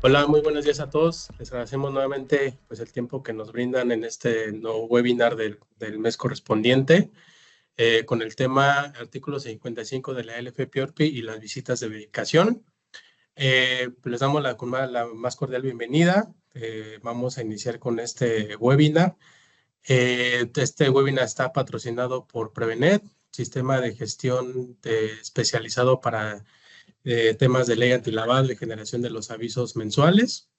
Hola, muy buenos días a todos. Les agradecemos nuevamente pues, el tiempo que nos brindan en este nuevo webinar del mes correspondiente con el tema artículo 55 de la LFPORPI y las visitas de verificación. Pues, les damos la más cordial bienvenida. Vamos a iniciar con este webinar. Este webinar está patrocinado por Prevenet, sistema de gestión especializado para temas de ley antilavado y generación de los avisos mensuales.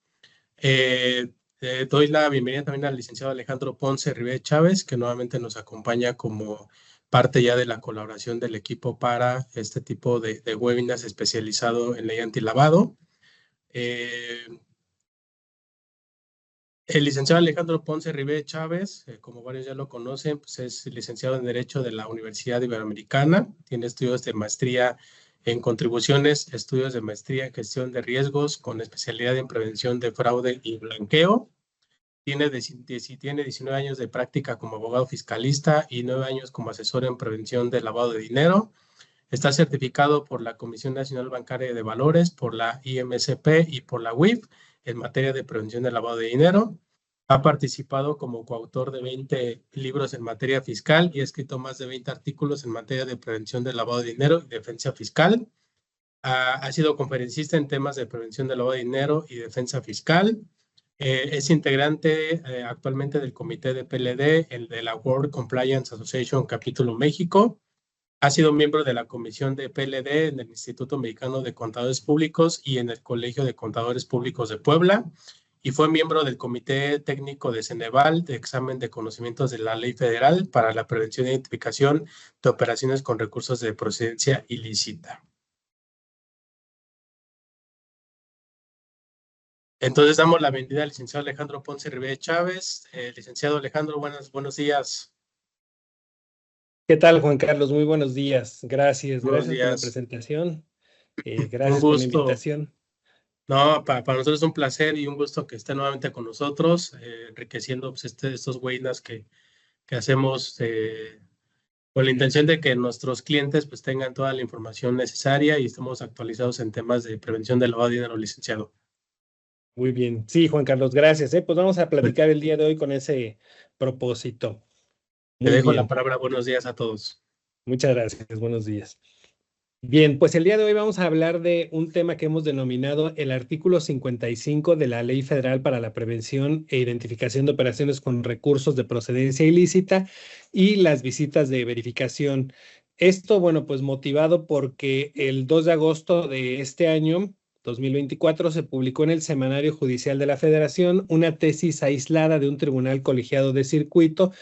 Doy la bienvenida también al licenciado Alejandro Ponce Ribé Chávez, que nuevamente nos acompaña como parte ya de la colaboración del equipo para este tipo de webinars especializado en ley antilavado. El licenciado Alejandro Ponce Ribé Chávez, como varios ya lo conocen, pues es licenciado en Derecho de la Universidad Iberoamericana, tiene estudios de maestría en contribuciones, estudios de maestría en gestión de riesgos con especialidad en prevención de fraude y blanqueo. Tiene 19 años de práctica como abogado fiscalista y 9 años como asesor en prevención de lavado de dinero. Está certificado por la Comisión Nacional Bancaria de Valores, por la IMCP y por la UIF en materia de prevención del lavado de dinero. Ha participado como coautor de 20 libros en materia fiscal y ha escrito más de 20 artículos en materia de prevención del lavado de dinero y defensa fiscal. Ha sido conferencista en temas de prevención del lavado de dinero y defensa fiscal. Es integrante actualmente del comité de PLD, el de la World Compliance Association Capítulo México. Ha sido miembro de la comisión de PLD en el Instituto Mexicano de Contadores Públicos y en el Colegio de Contadores Públicos de Puebla. Y fue miembro del Comité Técnico de Ceneval de examen de conocimientos de la Ley Federal para la prevención e identificación de operaciones con recursos de procedencia ilícita. Entonces damos la bienvenida al licenciado Alejandro Ponce Ribé Chávez. Licenciado Alejandro, buenos días. ¿Qué tal, Juan Carlos? Muy buenos días. Gracias Buenos por la días. presentación. Un Gracias por la gusto. invitación. No, para nosotros es un placer y un gusto que esté nuevamente con nosotros, enriqueciendo pues, estos webinars que hacemos con la intención de que nuestros clientes pues, tengan toda la información necesaria y estemos actualizados en temas de prevención del lavado de dinero, licenciado. Muy bien. Sí, Juan Carlos, gracias. Pues vamos a platicar el día de hoy con ese propósito. Te Muy dejo la bien. palabra. Buenos días a todos. Muchas gracias. Buenos días. Bien, pues el día de hoy vamos a hablar de un tema que hemos denominado el artículo 55 de la Ley Federal para la Prevención e Identificación de Operaciones con Recursos de Procedencia Ilícita y las visitas de verificación. Esto, bueno, pues motivado porque el 2 de agosto de este año, 2024, se publicó en el Semanario Judicial de la Federación una tesis aislada de un tribunal colegiado de circuito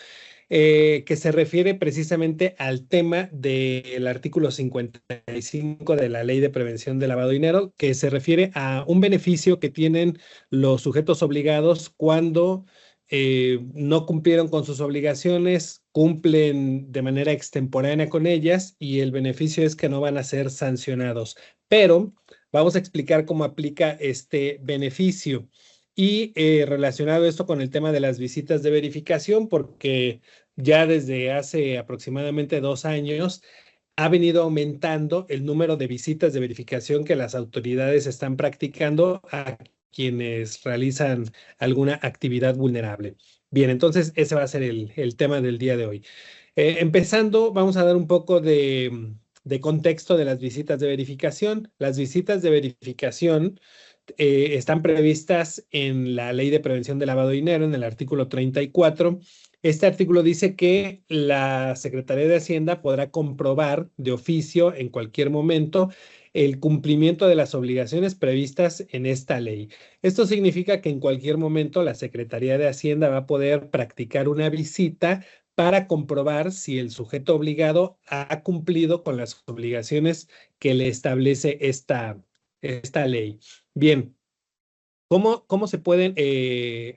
que se refiere precisamente al tema del artículo 55 de la Ley de Prevención de Lavado de Dinero, que se refiere a un beneficio que tienen los sujetos obligados cuando no cumplieron con sus obligaciones, cumplen de manera extemporánea con ellas y el beneficio es que no van a ser sancionados. Pero vamos a explicar cómo aplica este beneficio. Y relacionado esto con el tema de las visitas de verificación, porque ya desde hace aproximadamente 2 años ha venido aumentando el número de visitas de verificación que las autoridades están practicando a quienes realizan alguna actividad vulnerable. Bien, entonces ese va a ser el tema del día de hoy. Empezando, vamos a dar un poco de contexto de las visitas de verificación. Las visitas de verificación están previstas en la Ley de Prevención de Lavado de Dinero, en el artículo 34. Este artículo dice que la Secretaría de Hacienda podrá comprobar de oficio en cualquier momento el cumplimiento de las obligaciones previstas en esta ley. Esto significa que en cualquier momento la Secretaría de Hacienda va a poder practicar una visita para comprobar si el sujeto obligado ha cumplido con las obligaciones que le establece esta ley. Bien, ¿cómo se pueden,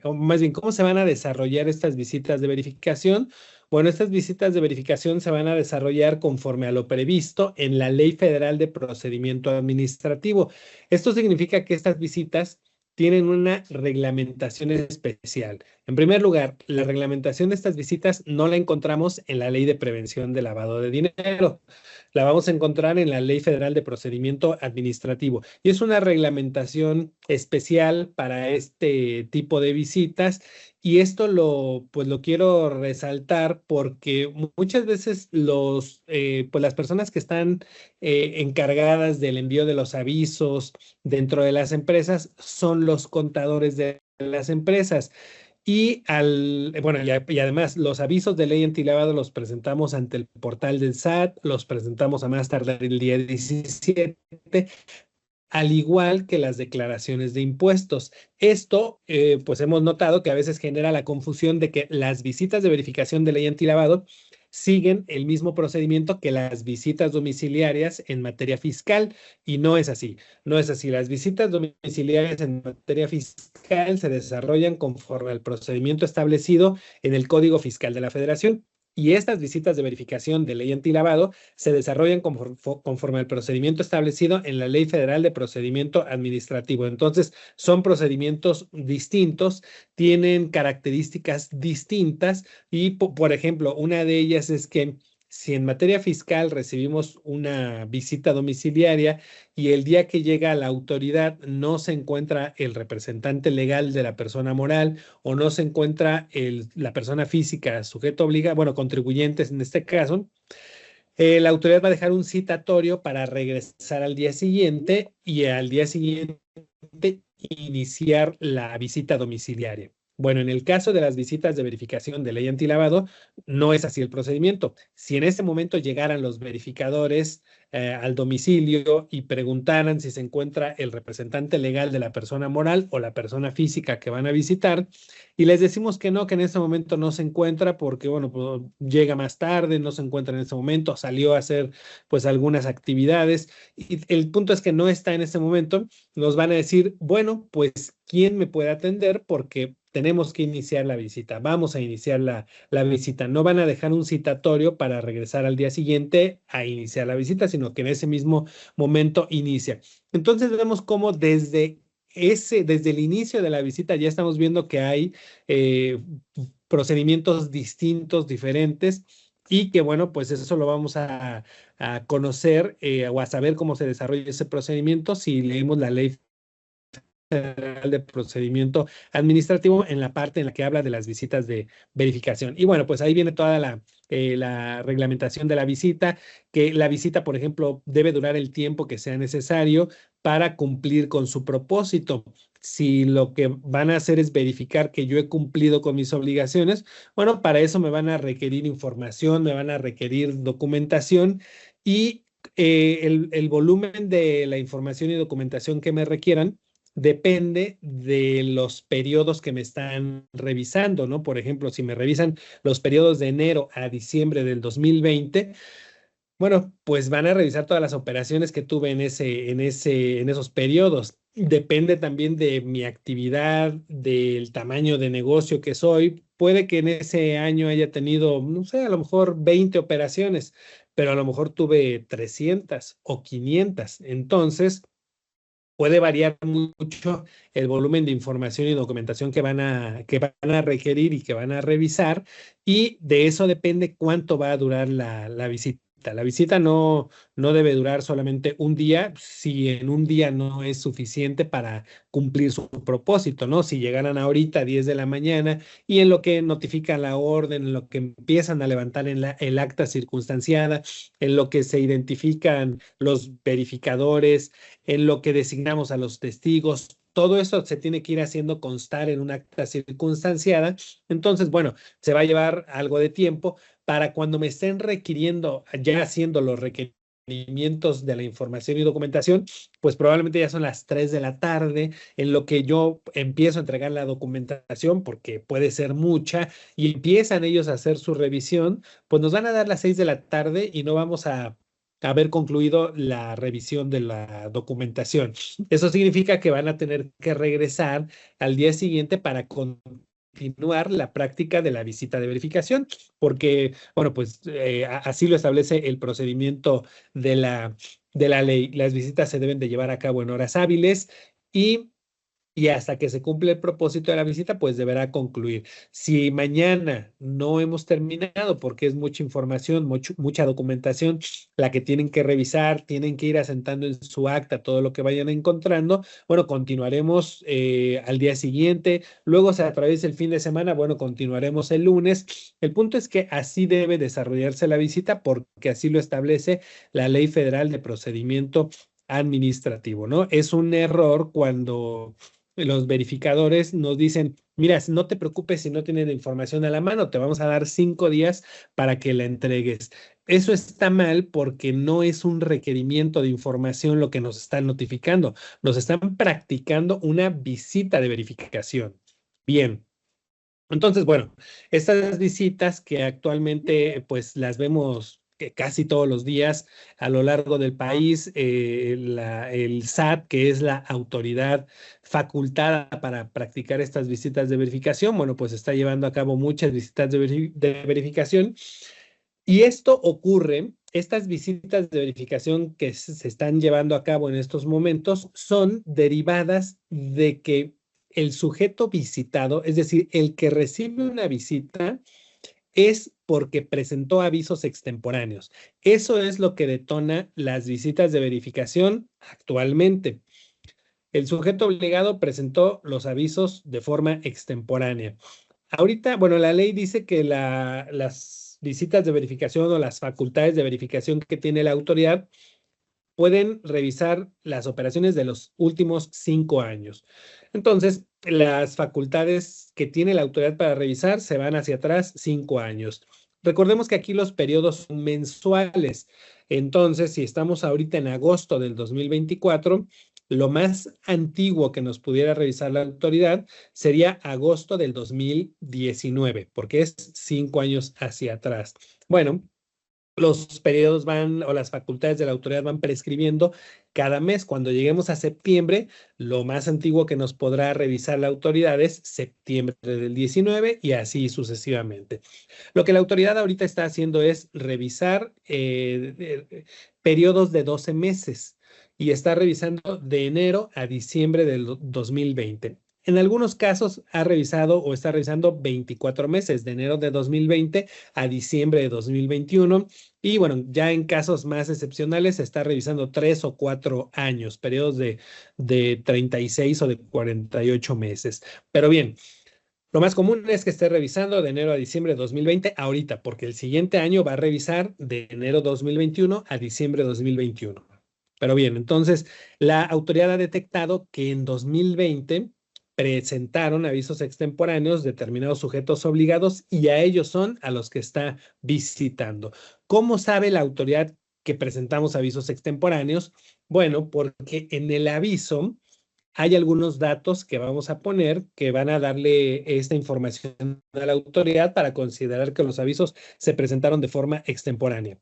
o más bien, cómo se van a desarrollar estas visitas de verificación? Bueno, estas visitas de verificación se van a desarrollar conforme a lo previsto en la Ley Federal de Procedimiento Administrativo. Esto significa que estas visitas tienen una reglamentación especial. En primer lugar, la reglamentación de estas visitas no la encontramos en la Ley de Prevención de Lavado de Dinero. La vamos a encontrar en la Ley Federal de Procedimiento Administrativo. Y es una reglamentación especial para este tipo de visitas. Y esto pues lo quiero resaltar porque muchas veces pues las personas que están encargadas del envío de los avisos dentro de las empresas son los contadores de las empresas. Bueno, y además los avisos de ley antilavado los presentamos ante el portal del SAT, los presentamos a más tardar el día 17, al igual que las declaraciones de impuestos. Esto, pues hemos notado que a veces genera la confusión de que las visitas de verificación de ley antilavado siguen el mismo procedimiento que las visitas domiciliarias en materia fiscal, y no es así. No es así. Las visitas domiciliarias en materia fiscal se desarrollan conforme al procedimiento establecido en el Código Fiscal de la Federación. Y estas visitas de verificación de ley antilavado se desarrollan conforme al procedimiento establecido en la Ley Federal de Procedimiento Administrativo. Entonces, son procedimientos distintos, tienen características distintas y, por ejemplo, una de ellas es que si en materia fiscal recibimos una visita domiciliaria y el día que llega la autoridad no se encuentra el representante legal de la persona moral o no se encuentra la persona física sujeto obligado, bueno, contribuyentes en este caso, la autoridad va a dejar un citatorio para regresar al día siguiente y al día siguiente iniciar la visita domiciliaria. Bueno, en el caso de las visitas de verificación de ley antilavado, no es así el procedimiento. Si en ese momento llegaran los verificadores al domicilio y preguntaran si se encuentra el representante legal de la persona moral o la persona física que van a visitar, y les decimos que no, que en ese momento no se encuentra porque, bueno, pues, llega más tarde, no se encuentra en ese momento, salió a hacer pues algunas actividades, y el punto es que no está en ese momento, nos van a decir, bueno, pues, ¿quién me puede atender? Porque tenemos que iniciar la visita, vamos a iniciar la visita. No van a dejar un citatorio para regresar al día siguiente a iniciar la visita, sino que en ese mismo momento inicia. Entonces vemos cómo desde el inicio de la visita ya estamos viendo que hay procedimientos distintos, diferentes, y que bueno, pues eso lo vamos a conocer o a saber cómo se desarrolla ese procedimiento si leemos la Ley Federal de Procedimiento Administrativo en la parte en la que habla de las visitas de verificación. Y bueno, pues ahí viene toda la reglamentación de la visita, que la visita, por ejemplo, debe durar el tiempo que sea necesario para cumplir con su propósito. Si lo que van a hacer es verificar que yo he cumplido con mis obligaciones, bueno, para eso me van a requerir información, me van a requerir documentación y el volumen de la información y documentación que me requieran depende de los periodos que me están revisando, ¿no? Por ejemplo, si me revisan los periodos de enero a diciembre del 2020, bueno, pues van a revisar todas las operaciones que tuve en esos periodos. Depende también de mi actividad, del tamaño de negocio que soy. Puede que en ese año haya tenido, no sé, a lo mejor 20 operaciones, pero a lo mejor tuve 300 o 500. Entonces, puede variar mucho el volumen de información y documentación que van a requerir y que van a revisar, y de eso depende cuánto va a durar la visita. La visita no debe durar solamente un día, si en un día no es suficiente para cumplir su propósito, ¿no? Si llegaran ahorita a 10 de la mañana y en lo que notifican la orden, en lo que empiezan a levantar el acta circunstanciada, en lo que se identifican los verificadores, en lo que designamos a los testigos, todo eso se tiene que ir haciendo constar en un acta circunstanciada. Entonces, bueno, se va a llevar algo de tiempo para cuando me estén requiriendo, ya haciendo los requerimientos de la información y documentación, pues probablemente ya son las 3 de la tarde, en lo que yo empiezo a entregar la documentación, porque puede ser mucha, y empiezan ellos a hacer su revisión, pues nos van a dar las 6 de la tarde y no vamos a haber concluido la revisión de la documentación. Eso significa que van a tener que regresar al día siguiente para continuar la práctica de la visita de verificación, porque, bueno, pues así lo establece el procedimiento de la ley. Las visitas se deben de llevar a cabo en horas hábiles y y hasta que se cumple el propósito de la visita, pues deberá concluir. Si mañana no hemos terminado, porque es mucha información, mucha documentación, la que tienen que revisar, tienen que ir asentando en su acta todo lo que vayan encontrando, bueno, continuaremos al día siguiente, luego se atraviesa el fin de semana, bueno, continuaremos el lunes. El punto es que así debe desarrollarse la visita porque así lo establece la Ley Federal de Procedimiento Administrativo, ¿no? Es un error cuando los verificadores nos dicen, mira, no te preocupes si no tienes la información a la mano, te vamos a dar 5 días para que la entregues. Eso está mal porque no es un requerimiento de información lo que nos están notificando. Nos están practicando una visita de verificación. Bien. Entonces, bueno, estas visitas que actualmente pues las vemos casi todos los días a lo largo del país, el SAT, que es la autoridad facultada para practicar estas visitas de verificación, bueno, pues está llevando a cabo muchas visitas de verificación y esto ocurre, estas visitas de verificación que se están llevando a cabo en estos momentos son derivadas de que el sujeto visitado, es decir, el que recibe una visita, es porque presentó avisos extemporáneos. Eso es lo que detona las visitas de verificación actualmente. El sujeto obligado presentó los avisos de forma extemporánea. Ahorita, bueno, la ley dice que las visitas de verificación o las facultades de verificación que tiene la autoridad pueden revisar las operaciones de los últimos 5 años. Entonces, las facultades que tiene la autoridad para revisar se van hacia atrás 5 años. Recordemos que aquí los periodos son mensuales. Entonces, si estamos ahorita en agosto del 2024, lo más antiguo que nos pudiera revisar la autoridad sería agosto del 2019, porque es 5 años hacia atrás. Bueno, los periodos van o las facultades de la autoridad van prescribiendo cada mes. Cuando lleguemos a septiembre, lo más antiguo que nos podrá revisar la autoridad es septiembre del 19 y así sucesivamente. Lo que la autoridad ahorita está haciendo es revisar periodos de 12 meses y está revisando de enero a diciembre del 2020. En algunos casos ha revisado o está revisando 24 meses, de enero de 2020 a diciembre de 2021. Y bueno, ya en casos más excepcionales se está revisando 3 o 4 años, periodos de 36 o de 48 meses. Pero bien, lo más común es que esté revisando de enero a diciembre de 2020 ahorita, porque el siguiente año va a revisar de enero 2021 a diciembre de 2021. Pero bien, entonces la autoridad ha detectado que en 2020 presentaron avisos extemporáneos determinados sujetos obligados y a ellos son a los que está visitando. ¿Cómo sabe la autoridad que presentamos avisos extemporáneos? Bueno, porque en el aviso hay algunos datos que vamos a poner que van a darle esta información a la autoridad para considerar que los avisos se presentaron de forma extemporánea.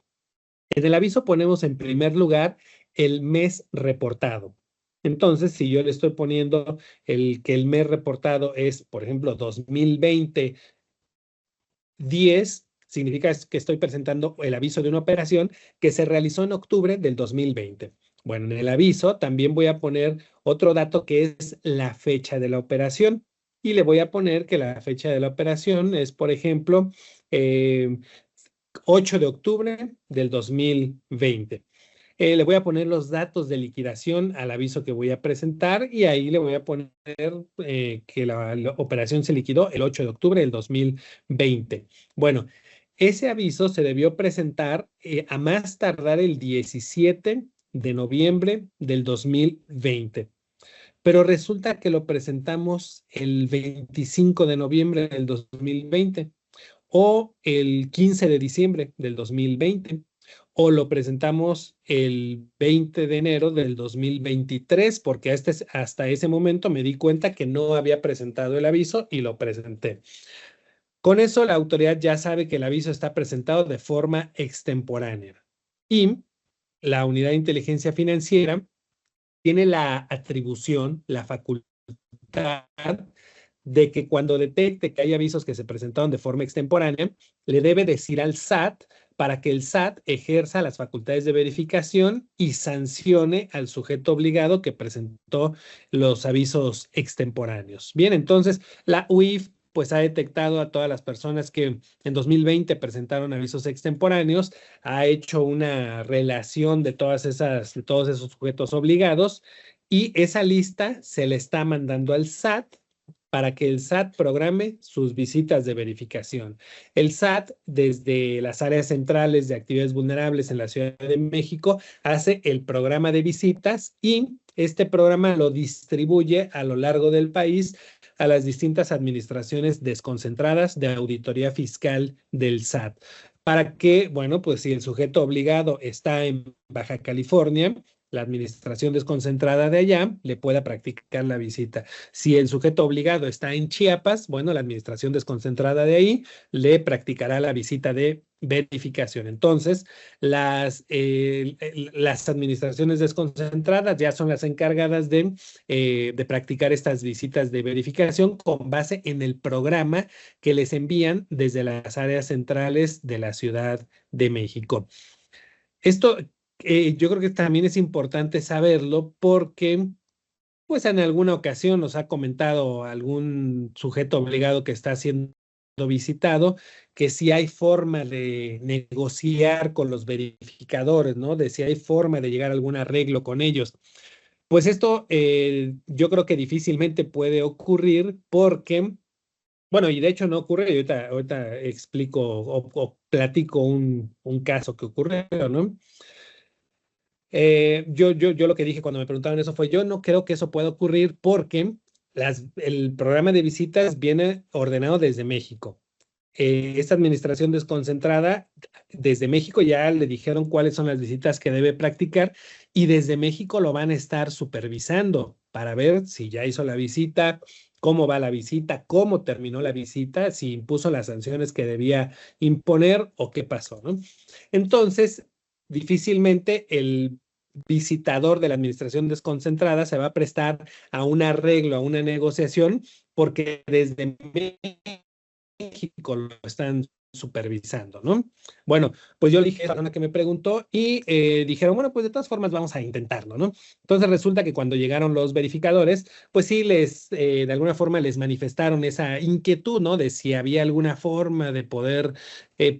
En el aviso ponemos en primer lugar el mes reportado. Entonces, si yo le estoy poniendo que el mes reportado es, por ejemplo, 2020, 10, significa que estoy presentando el aviso de una operación que se realizó en octubre del 2020. Bueno, en el aviso también voy a poner otro dato que es la fecha de la operación y le voy a poner que la fecha de la operación es, por ejemplo, 8 de octubre del 2020. Le voy a poner los datos de liquidación al aviso que voy a presentar y ahí le voy a poner que la operación se liquidó el 8 de octubre del 2020. Bueno, ese aviso se debió presentar a más tardar el 17 de noviembre del 2020. Pero resulta que lo presentamos el 25 de noviembre del 2020 o el 15 de diciembre del 2020 o lo presentamos el 20 de enero del 2023 porque hasta ese momento me di cuenta que no había presentado el aviso y lo presenté. Con eso la autoridad ya sabe que el aviso está presentado de forma extemporánea y la unidad de inteligencia financiera tiene la atribución, la facultad de que cuando detecte que hay avisos que se presentaron de forma extemporánea, le debe decir al SAT para que el SAT ejerza las facultades de verificación y sancione al sujeto obligado que presentó los avisos extemporáneos. Bien, entonces la UIF pues ha detectado a todas las personas que en 2020 presentaron avisos extemporáneos, ha hecho una relación de todos esos sujetos obligados y esa lista se le está mandando al SAT para que el SAT programe sus visitas de verificación. El SAT, desde las áreas centrales de actividades vulnerables en la Ciudad de México, hace el programa de visitas y este programa lo distribuye a lo largo del país a las distintas administraciones desconcentradas de auditoría fiscal del SAT. Para que, bueno, pues si el sujeto obligado está en Baja California, la administración desconcentrada de allá le pueda practicar la visita. Si el sujeto obligado está en Chiapas, bueno, la administración desconcentrada de ahí le practicará la visita de verificación. Entonces, las administraciones desconcentradas ya son las encargadas de practicar estas visitas de verificación con base en el programa que les envían desde las áreas centrales de la Ciudad de México. Esto yo creo que también es importante saberlo porque pues en alguna ocasión nos ha comentado algún sujeto obligado que está siendo visitado que si hay forma de negociar con los verificadores, ¿no? De si hay forma de llegar a algún arreglo con ellos. Pues esto yo creo que difícilmente puede ocurrir porque, bueno, y de hecho no ocurre, y ahorita explico o platico un caso que ocurrió, ¿no? Yo lo que dije cuando me preguntaban eso fue, yo no creo que eso pueda ocurrir porque el programa de visitas viene ordenado desde México. Esta administración desconcentrada, desde México ya le dijeron cuáles son las visitas que debe practicar y desde México lo van a estar supervisando para ver si ya hizo la visita, cómo va la visita, cómo terminó la visita, si impuso las sanciones que debía imponer o qué pasó, ¿no? Entonces, difícilmente el visitador de la administración desconcentrada se va a prestar a un arreglo, a una negociación, porque desde México lo están supervisando, ¿no? Bueno, pues yo le dije a la persona que me preguntó y dijeron, bueno, pues de todas formas vamos a intentarlo, ¿no? Entonces resulta que cuando llegaron los verificadores, pues sí de alguna forma les manifestaron esa inquietud, ¿no? De si había alguna forma de poder,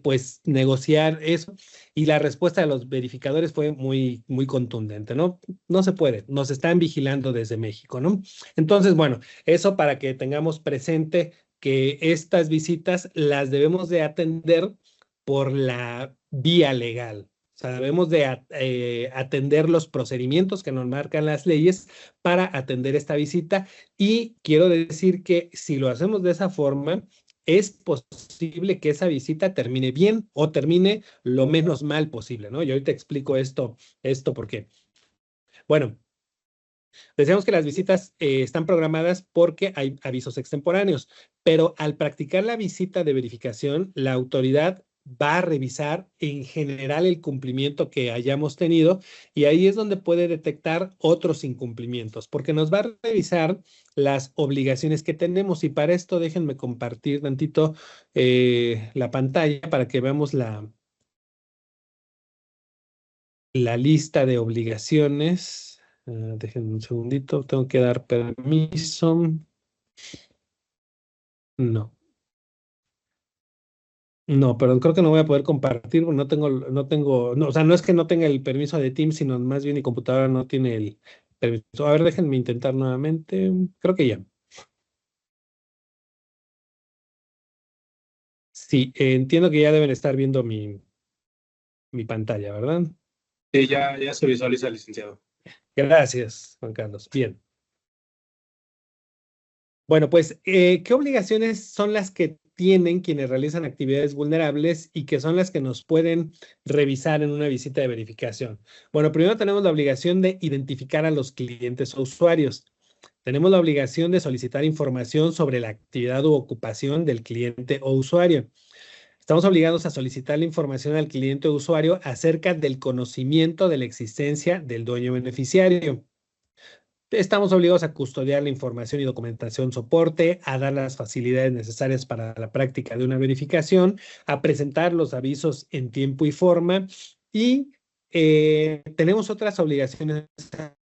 pues, negociar eso. Y la respuesta de los verificadores fue muy, muy contundente, ¿no? No se puede, nos están vigilando desde México, ¿no? Entonces, bueno, eso para que tengamos presente que estas visitas las debemos de atender por la vía legal. O sea, debemos de atender los procedimientos que nos marcan las leyes para atender esta visita. Y quiero decir que si lo hacemos de esa forma, es posible que esa visita termine bien o termine lo menos mal posible, ¿no? Y ahorita explico esto porque, bueno, decíamos que las visitas están programadas porque hay avisos extemporáneos, pero al practicar la visita de verificación, la autoridad va a revisar en general el cumplimiento que hayamos tenido y ahí es donde puede detectar otros incumplimientos, porque nos va a revisar las obligaciones que tenemos y para esto déjenme compartir tantito la pantalla para que veamos la lista de obligaciones. Déjenme un segundito, tengo que dar permiso. No. No, pero creo que no voy a poder compartir, no, o sea, no es que no tenga el permiso de Teams, sino más bien mi computadora no tiene el permiso. A ver, déjenme intentar nuevamente. Creo que ya. Sí, entiendo que ya deben estar viendo mi pantalla, ¿verdad? Sí, ya se visualiza, licenciado. Gracias, Juan Carlos. Bien. Bueno, pues, ¿qué obligaciones son las que tienen quienes realizan actividades vulnerables y que son las que nos pueden revisar en una visita de verificación? Bueno, primero tenemos la obligación de identificar a los clientes o usuarios. Tenemos la obligación de solicitar información sobre la actividad u ocupación del cliente o usuario. Estamos obligados a solicitar la información al cliente o usuario acerca del conocimiento de la existencia del dueño beneficiario. Estamos obligados a custodiar la información y documentación soporte, a dar las facilidades necesarias para la práctica de una verificación, a presentar los avisos en tiempo y forma y tenemos otras obligaciones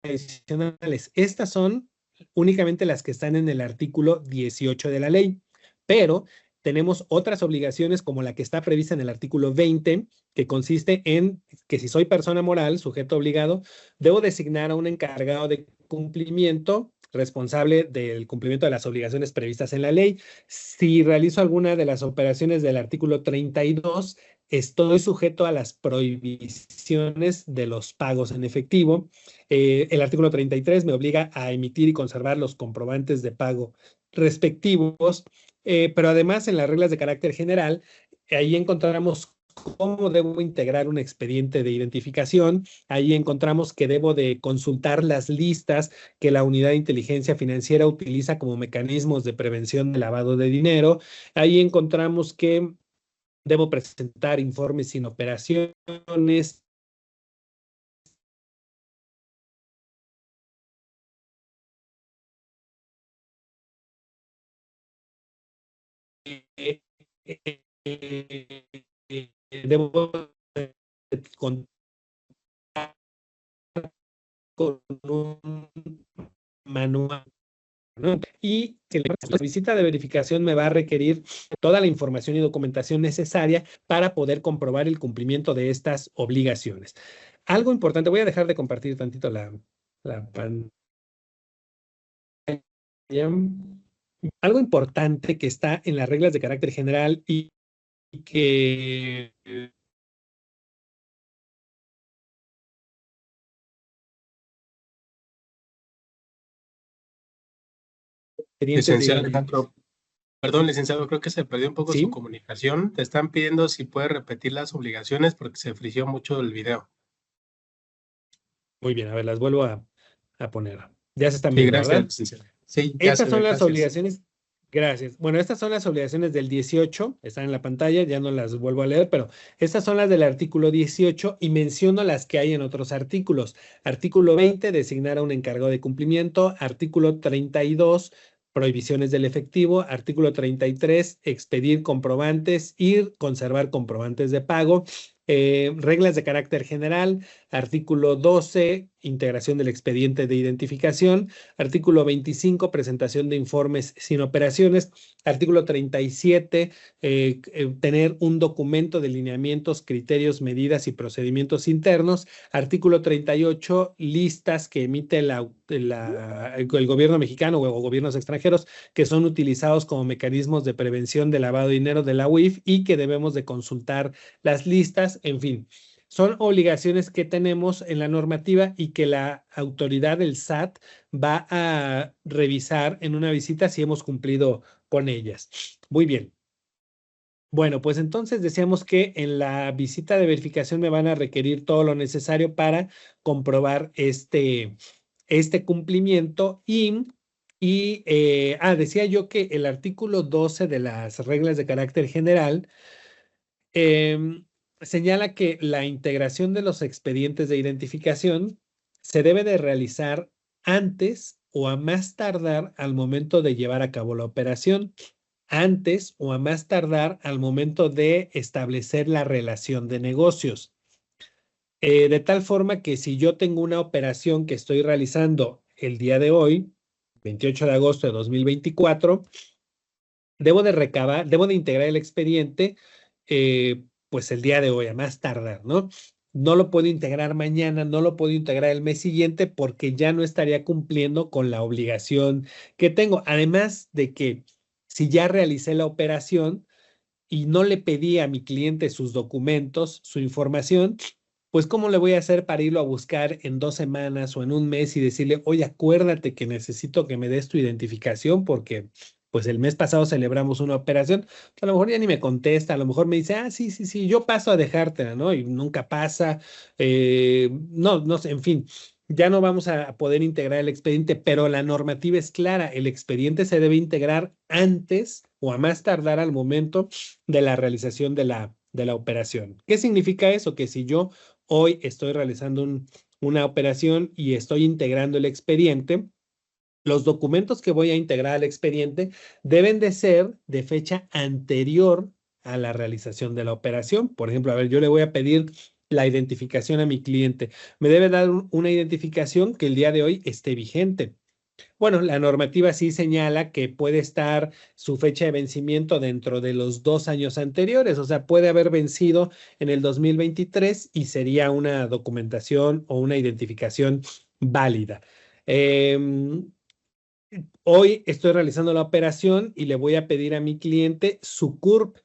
adicionales. Estas son únicamente las que están en el artículo 18 de la ley, pero tenemos otras obligaciones como la que está prevista en el artículo 20, que consiste en que si soy persona moral, sujeto obligado, debo designar a un encargado de cumplimiento responsable del cumplimiento de las obligaciones previstas en la ley. Si realizo alguna de las operaciones del artículo 32, estoy sujeto a las prohibiciones de los pagos en efectivo. El artículo 33 me obliga a emitir y conservar los comprobantes de pago respectivos, pero además en las reglas de carácter general, ahí encontramos cómo debo integrar un expediente de identificación. Ahí encontramos que debo de consultar las listas que la Unidad de Inteligencia Financiera utiliza como mecanismos de prevención de lavado de dinero. Ahí encontramos que debo presentar informes sin operaciones. Debo contar con un manual, ¿no? Y la visita de verificación me va a requerir toda la información y documentación necesaria para poder comprobar el cumplimiento de estas obligaciones. Algo importante, voy a dejar de compartir tantito la pantalla. Algo importante que está en las reglas de carácter general y que Licenciado Alejandro, perdón, licenciado, creo que se perdió un poco su ¿sí? comunicación. Te están pidiendo si puedes repetir las obligaciones porque se frició mucho el video. Muy bien, a ver, las vuelvo a poner. Ya se están Sí, viendo, gracias, ¿verdad? licenciado. Sí, ya se Estas ve, son las gracias. obligaciones. Gracias. Bueno, estas son las obligaciones del 18, están en la pantalla, ya no las vuelvo a leer, pero estas son las del artículo 18 y menciono las que hay en otros artículos. Artículo 20, designar a un encargado de cumplimiento. Artículo 32, prohibiciones del efectivo. Artículo 33, expedir comprobantes y conservar comprobantes de pago. Reglas de carácter general. Artículo 12, integración del expediente de identificación. Artículo 25, presentación de informes sin operaciones. Artículo 37, tener un documento de lineamientos, criterios, medidas y procedimientos internos. Artículo 38, listas que emite el gobierno mexicano o gobiernos extranjeros que son utilizados como mecanismos de prevención de lavado de dinero de la UIF y que debemos de consultar las listas, en fin. Son obligaciones que tenemos en la normativa y que la autoridad del SAT va a revisar en una visita si hemos cumplido con ellas. Muy bien. Bueno, pues entonces decíamos que en la visita de verificación me van a requerir todo lo necesario para comprobar este cumplimiento decía yo que el artículo 12 de las reglas de carácter general señala que la integración de los expedientes de identificación se debe de realizar antes o a más tardar al momento de llevar a cabo la operación, antes o a más tardar al momento de establecer la relación de negocios. De tal forma que si yo tengo una operación que estoy realizando el día de hoy, 28 de agosto de 2024, debo de integrar el expediente pues el día de hoy, a más tardar, ¿no? No lo puedo integrar mañana, no lo puedo integrar el mes siguiente porque ya no estaría cumpliendo con la obligación que tengo. Además de que si ya realicé la operación y no le pedí a mi cliente sus documentos, su información, pues ¿cómo le voy a hacer para irlo a buscar en 2 semanas o en un mes y decirle, oye, acuérdate que necesito que me des tu identificación porque pues el mes pasado celebramos una operación? A lo mejor ya ni me contesta, a lo mejor me dice, sí, sí, sí, yo paso a dejártela, ¿no? Y nunca pasa, no sé, en fin. Ya no vamos a poder integrar el expediente, pero la normativa es clara. El expediente se debe integrar antes o a más tardar al momento de la realización de la operación. ¿Qué significa eso? Que si yo hoy estoy realizando una operación y estoy integrando el expediente, los documentos que voy a integrar al expediente deben de ser de fecha anterior a la realización de la operación. Por ejemplo, a ver, yo le voy a pedir la identificación a mi cliente. Me debe dar una identificación que el día de hoy esté vigente. Bueno, la normativa sí señala que puede estar su fecha de vencimiento dentro de los 2 años anteriores, o sea, puede haber vencido en el 2023 y sería una documentación o una identificación válida. Hoy estoy realizando la operación y le voy a pedir a mi cliente su CURP.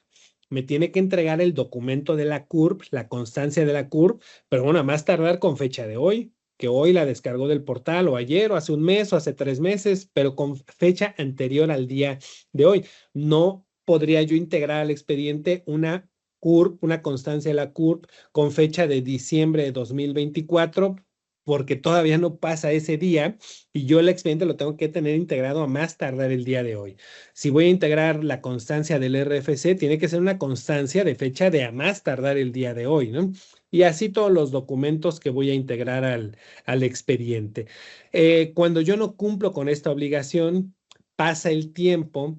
Me tiene que entregar el documento de la CURP, la constancia de la CURP, pero bueno, a más tardar con fecha de hoy, que hoy la descargó del portal o ayer o hace un mes o hace 3 meses, pero con fecha anterior al día de hoy. No podría yo integrar al expediente una CURP, una constancia de la CURP con fecha de diciembre de 2024 porque todavía no pasa ese día y yo el expediente lo tengo que tener integrado a más tardar el día de hoy. Si voy a integrar la constancia del RFC, tiene que ser una constancia de fecha de a más tardar el día de hoy, ¿no? Y así todos los documentos que voy a integrar al expediente. Cuando yo no cumplo con esta obligación, pasa el tiempo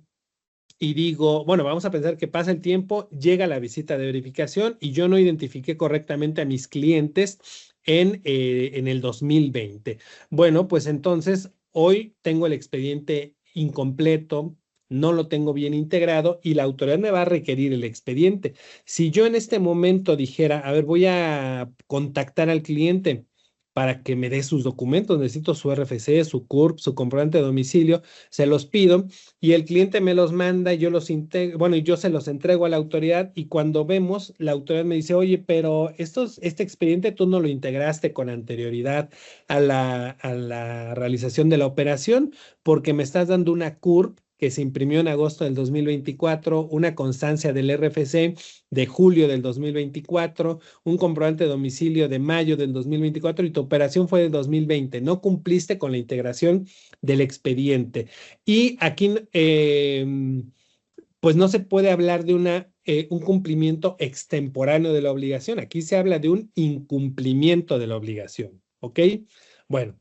y digo, bueno, vamos a pensar que pasa el tiempo, llega la visita de verificación y yo no identifiqué correctamente a mis clientes en el 2020. Bueno, pues entonces hoy tengo el expediente incompleto, no lo tengo bien integrado y la autoridad me va a requerir el expediente. Si yo en este momento dijera, a ver, voy a contactar al cliente para que me dé sus documentos, necesito su RFC, su CURP, su comprobante de domicilio, se los pido y el cliente me los manda, yo los integro, bueno, y yo se los entrego a la autoridad y cuando vemos, la autoridad me dice, oye, pero este expediente tú no lo integraste con anterioridad a la realización de la operación porque me estás dando una CURP que se imprimió en agosto del 2024, una constancia del RFC de julio del 2024, un comprobante de domicilio de mayo del 2024 y tu operación fue del 2020. No cumpliste con la integración del expediente. Y aquí, pues no se puede hablar de un cumplimiento extemporáneo de la obligación. Aquí se habla de un incumplimiento de la obligación. ¿Ok? Bueno,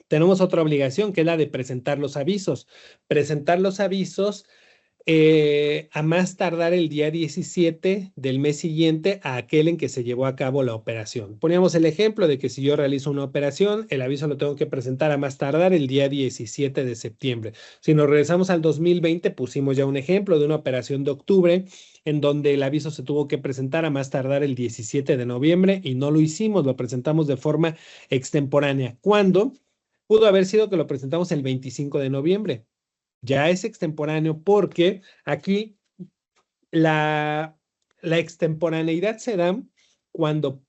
tenemos otra obligación que es la de presentar los avisos. Presentar los avisos a más tardar el día 17 del mes siguiente a aquel en que se llevó a cabo la operación. Poníamos el ejemplo de que si yo realizo una operación, el aviso lo tengo que presentar a más tardar el día 17 de septiembre. Si nos regresamos al 2020, pusimos ya un ejemplo de una operación de octubre en donde el aviso se tuvo que presentar a más tardar el 17 de noviembre y no lo hicimos, lo presentamos de forma extemporánea. ¿Cuándo? Pudo haber sido que lo presentamos el 25 de noviembre. Ya es extemporáneo porque aquí la extemporaneidad se da cuando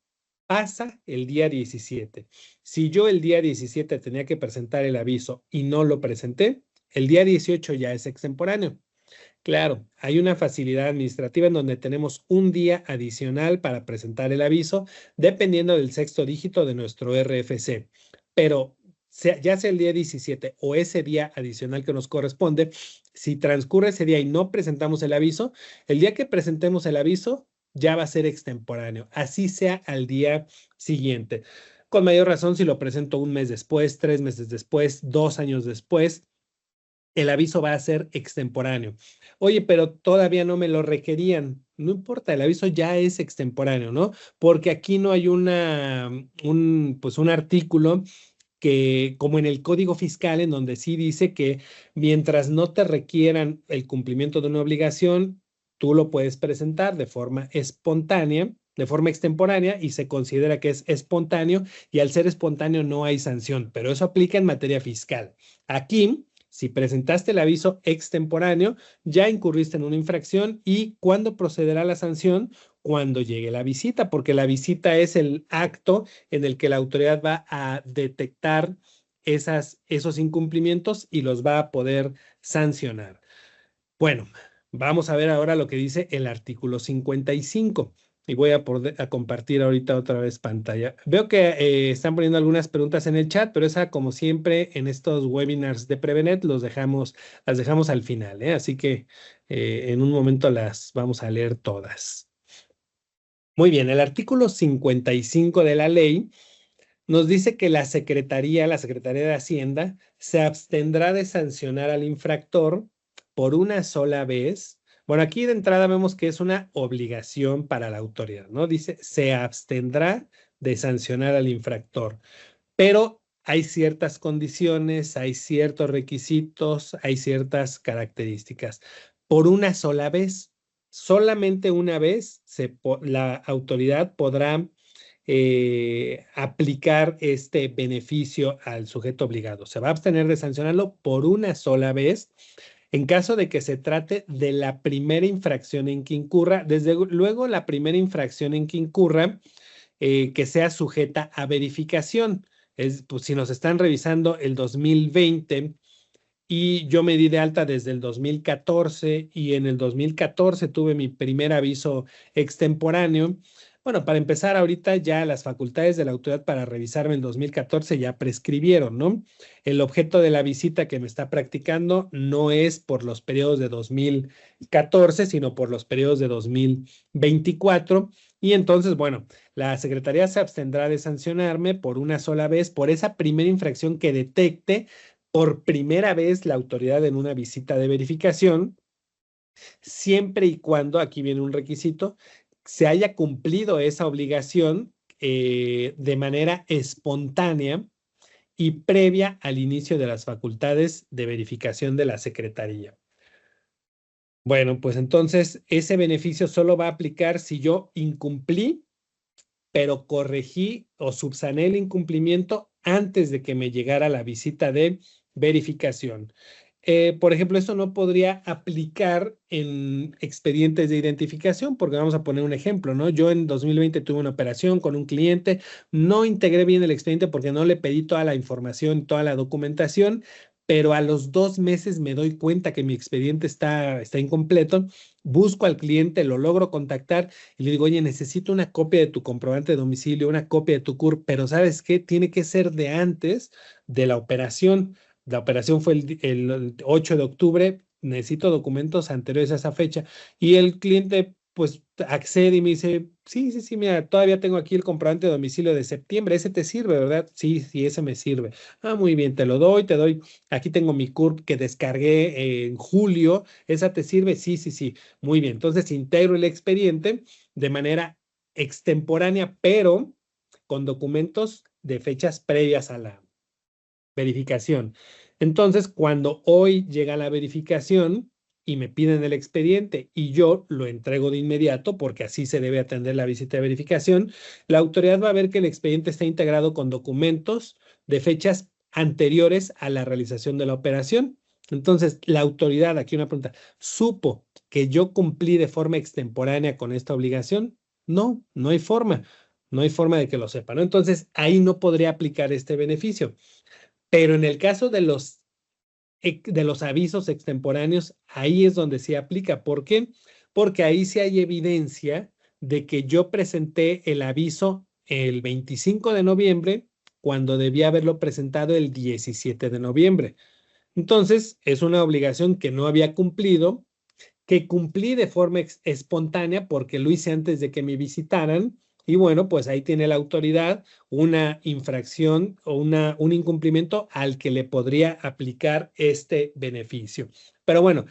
pasa el día 17. Si yo el día 17 tenía que presentar el aviso y no lo presenté, el día 18 ya es extemporáneo. Claro, hay una facilidad administrativa en donde tenemos un día adicional para presentar el aviso, dependiendo del sexto dígito de nuestro RFC. Pero ya sea el día 17 o ese día adicional que nos corresponde, si transcurre ese día y no presentamos el aviso, el día que presentemos el aviso ya va a ser extemporáneo, así sea al día siguiente. Con mayor razón si lo presento un mes después, 3 meses después, 2 años después, el aviso va a ser extemporáneo. Oye, pero todavía no me lo requerían. No importa, el aviso ya es extemporáneo, ¿no? Porque aquí no hay pues un artículo que, como en el Código Fiscal, en donde sí dice que mientras no te requieran el cumplimiento de una obligación, tú lo puedes presentar de forma espontánea, de forma extemporánea, y se considera que es espontáneo, y al ser espontáneo no hay sanción, pero eso aplica en materia fiscal. Aquí, si presentaste el aviso extemporáneo, ya incurriste en una infracción y ¿cuándo procederá la sanción? Cuando llegue la visita, porque la visita es el acto en el que la autoridad va a detectar esos incumplimientos y los va a poder sancionar. Bueno, vamos a ver ahora lo que dice el artículo 55. Y voy a compartir ahorita otra vez pantalla. Veo que están poniendo algunas preguntas en el chat, pero esa, como siempre, en estos webinars de Prevenet, las dejamos al final, ¿eh? Así que en un momento las vamos a leer todas. Muy bien, el artículo 55 de la ley nos dice que la Secretaría de Hacienda, se abstendrá de sancionar al infractor por una sola vez. Bueno, aquí de entrada vemos que es una obligación para la autoridad, ¿no? Dice, se abstendrá de sancionar al infractor, pero hay ciertas condiciones, hay ciertos requisitos, hay ciertas características. Por una sola vez, solamente una vez, la autoridad podrá aplicar este beneficio al sujeto obligado. Se va a abstener de sancionarlo por una sola vez en caso de que se trate de la primera infracción en que incurra. Desde luego, la primera infracción en que incurra que sea sujeta a verificación. Pues, si nos están revisando el 2020 y yo me di de alta desde el 2014 y en el 2014 tuve mi primer aviso extemporáneo. Bueno, para empezar, ahorita ya las facultades de la autoridad para revisarme en 2014 ya prescribieron, ¿no? El objeto de la visita que me está practicando no es por los periodos de 2014, sino por los periodos de 2024. Y entonces, bueno, la Secretaría se abstendrá de sancionarme por una sola vez por esa primera infracción que detecte por primera vez la autoridad en una visita de verificación, siempre y cuando, aquí viene un requisito, se haya cumplido esa obligación de manera espontánea y previa al inicio de las facultades de verificación de la Secretaría. Bueno, pues entonces ese beneficio solo va a aplicar si yo incumplí, pero corregí o subsané el incumplimiento antes de que me llegara la visita de verificación. Por ejemplo, esto no podría aplicar en expedientes de identificación, porque vamos a poner un ejemplo, ¿no? Yo en 2020 tuve una operación con un cliente, no integré bien el expediente porque no le pedí toda la información, toda la documentación, pero a los 2 meses me doy cuenta que mi expediente está incompleto, busco al cliente, lo logro contactar y le digo, oye, necesito una copia de tu comprobante de domicilio, una copia de tu CURP, pero ¿sabes qué? Tiene que ser de antes de la operación. La operación fue el 8 de octubre, necesito documentos anteriores a esa fecha. Y el cliente, pues, accede y me dice, sí, sí, sí, mira, todavía tengo aquí el comprobante de domicilio de septiembre, ese te sirve, ¿verdad? Sí, sí, ese me sirve. Ah, muy bien, te doy, aquí tengo mi CURP que descargué en julio, ¿esa te sirve? Sí, sí, sí, muy bien. Entonces, integro el expediente de manera extemporánea, pero con documentos de fechas previas a la verificación. Entonces, cuando hoy llega la verificación y me piden el expediente y yo lo entrego de inmediato, porque así se debe atender la visita de verificación, la autoridad va a ver que el expediente está integrado con documentos de fechas anteriores a la realización de la operación. Entonces, la autoridad, aquí una pregunta, ¿supo que yo cumplí de forma extemporánea con esta obligación? No, no hay forma. No hay forma de que lo sepa, ¿no? Entonces, ahí no podría aplicar este beneficio. Pero en el caso de los avisos extemporáneos, ahí es donde sí aplica. ¿Por qué? Porque ahí sí hay evidencia de que yo presenté el aviso el 25 de noviembre cuando debía haberlo presentado el 17 de noviembre. Entonces, es una obligación que no había cumplido, que cumplí de forma espontánea porque lo hice antes de que me visitaran. Y bueno, pues ahí tiene la autoridad una infracción o un incumplimiento al que le podría aplicar este beneficio. Pero bueno,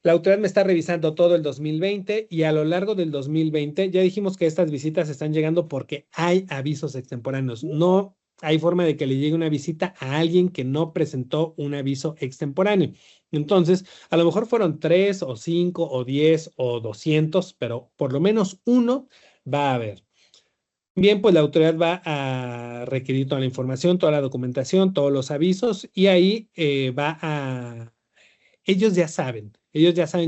la autoridad me está revisando todo el 2020 y a lo largo del 2020 ya dijimos que estas visitas están llegando porque hay avisos extemporáneos. No hay forma de que le llegue una visita a alguien que no presentó un aviso extemporáneo. Entonces, a lo mejor fueron 3 o 5 o 10 o 200, pero por lo menos uno va a haber. Bien, pues la autoridad va a requerir toda la información, toda la documentación, todos los avisos y ahí ellos ya saben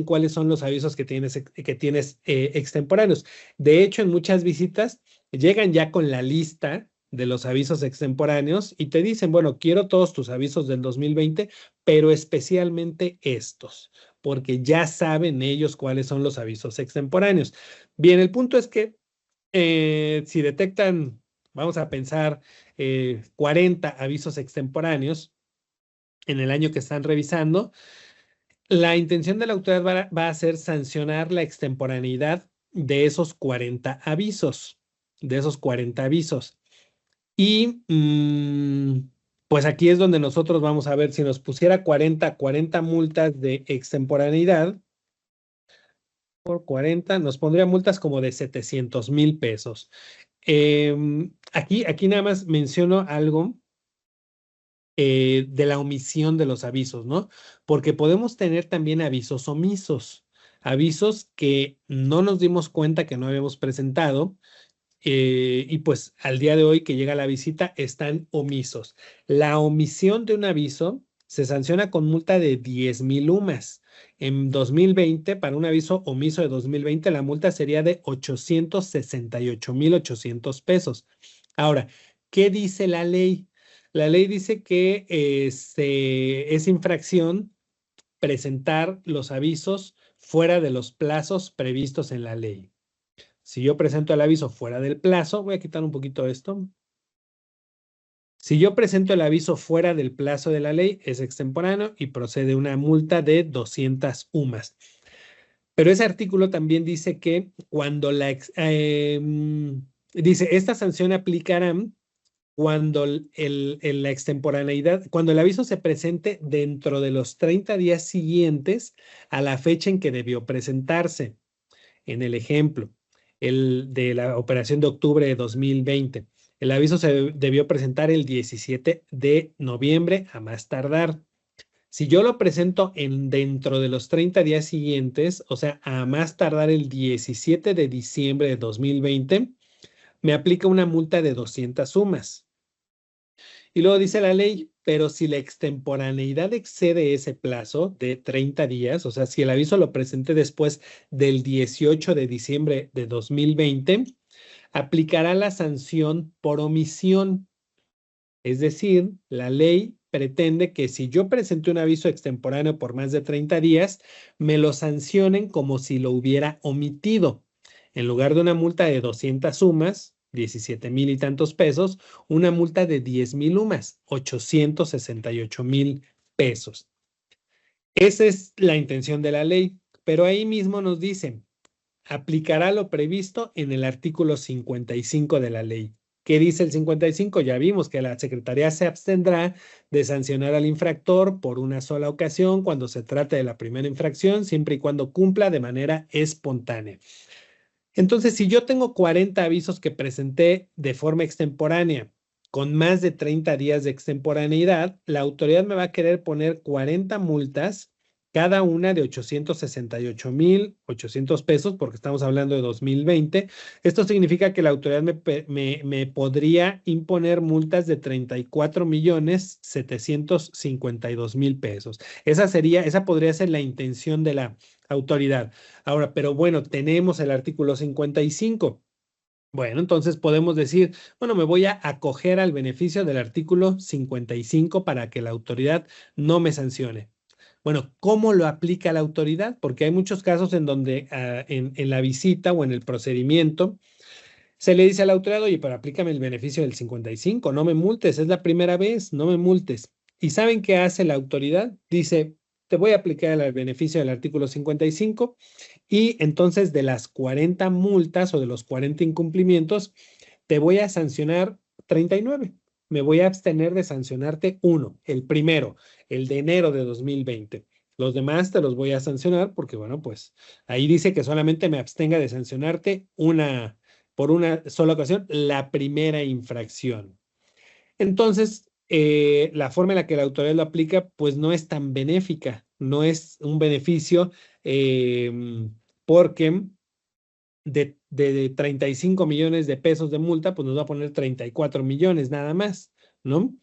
cuáles son los avisos que tienes extemporáneos. De hecho, en muchas visitas llegan ya con la lista de los avisos extemporáneos y te dicen, bueno, quiero todos tus avisos del 2020, pero especialmente estos, porque ya saben ellos cuáles son los avisos extemporáneos. Bien, el punto es que si detectan, vamos a pensar, 40 avisos extemporáneos en el año que están revisando, la intención de la autoridad va a ser sancionar la extemporaneidad de esos 40 avisos, de esos 40 avisos. Y pues aquí es donde nosotros vamos a ver si nos pusiera 40 multas de extemporaneidad. Por 40 nos pondría multas como de 700,000 pesos. Aquí nada más menciono algo de la omisión de los avisos, ¿no? Porque podemos tener también avisos omisos, avisos que no nos dimos cuenta que no habíamos presentado y pues al día de hoy que llega la visita están omisos. La omisión de un aviso se sanciona con multa de 10,000 UMAS. En 2020, para un aviso omiso de 2020, la multa sería de 868,800 pesos. Ahora, ¿qué dice la ley? La ley dice que es infracción presentar los avisos fuera de los plazos previstos en la ley. Si yo presento el aviso fuera del plazo, voy a quitar un poquito esto. Si yo presento el aviso fuera del plazo de la ley, es extemporáneo y procede una multa de 200 UMAS. Pero ese artículo también dice que cuando dice, esta sanción aplicará cuando la extemporaneidad, cuando el aviso se presente dentro de los 30 días siguientes a la fecha en que debió presentarse. En el ejemplo, el de la operación de octubre de 2020, el aviso se debió presentar el 17 de noviembre a más tardar. Si yo lo presento dentro de los 30 días siguientes, o sea, a más tardar el 17 de diciembre de 2020, me aplica una multa de 200 UMAS. Y luego dice la ley, pero si la extemporaneidad excede ese plazo de 30 días, o sea, si el aviso lo presenté después del 18 de diciembre de 2020, aplicará la sanción por omisión. Es decir, la ley pretende que si yo presenté un aviso extemporáneo por más de 30 días, me lo sancionen como si lo hubiera omitido. En lugar de una multa de 200 UMAS, 17,000 y tantos pesos, una multa de 10,000 UMAS, 868,000 pesos. Esa es la intención de la ley, pero ahí mismo nos dicen, aplicará lo previsto en el artículo 55 de la ley. ¿Qué dice el 55? Ya vimos que la Secretaría se abstendrá de sancionar al infractor por una sola ocasión cuando se trate de la primera infracción, siempre y cuando cumpla de manera espontánea. Entonces, si yo tengo 40 avisos que presenté de forma extemporánea con más de 30 días de extemporaneidad, la autoridad me va a querer poner 40 multas, cada una de 868,800 pesos, porque estamos hablando de 2020. Esto significa que la autoridad me podría imponer multas de 34,752,000 pesos. Esa podría ser la intención de la autoridad. Ahora, pero bueno, tenemos el artículo 55. Bueno, entonces podemos decir, bueno, me voy a acoger al beneficio del artículo 55 para que la autoridad no me sancione. Bueno, ¿cómo lo aplica la autoridad? Porque hay muchos casos en donde en la visita o en el procedimiento se le dice a la autoridad, oye, pero aplícame el beneficio del 55, no me multes, es la primera vez, no me multes. ¿Y saben qué hace la autoridad? Dice, te voy a aplicar el beneficio del artículo 55 y entonces de las 40 multas o de los 40 incumplimientos, te voy a sancionar 39. Me voy a abstener de sancionarte uno, el primero, el de enero de 2020. Los demás te los voy a sancionar porque, bueno, pues ahí dice que solamente me abstenga de sancionarte por una sola ocasión, la primera infracción. Entonces, la forma en la que la autoridad lo aplica, pues no es tan benéfica, no es un beneficio porque de 35 millones de pesos de multa, pues nos va a poner 34 millones nada más, ¿no?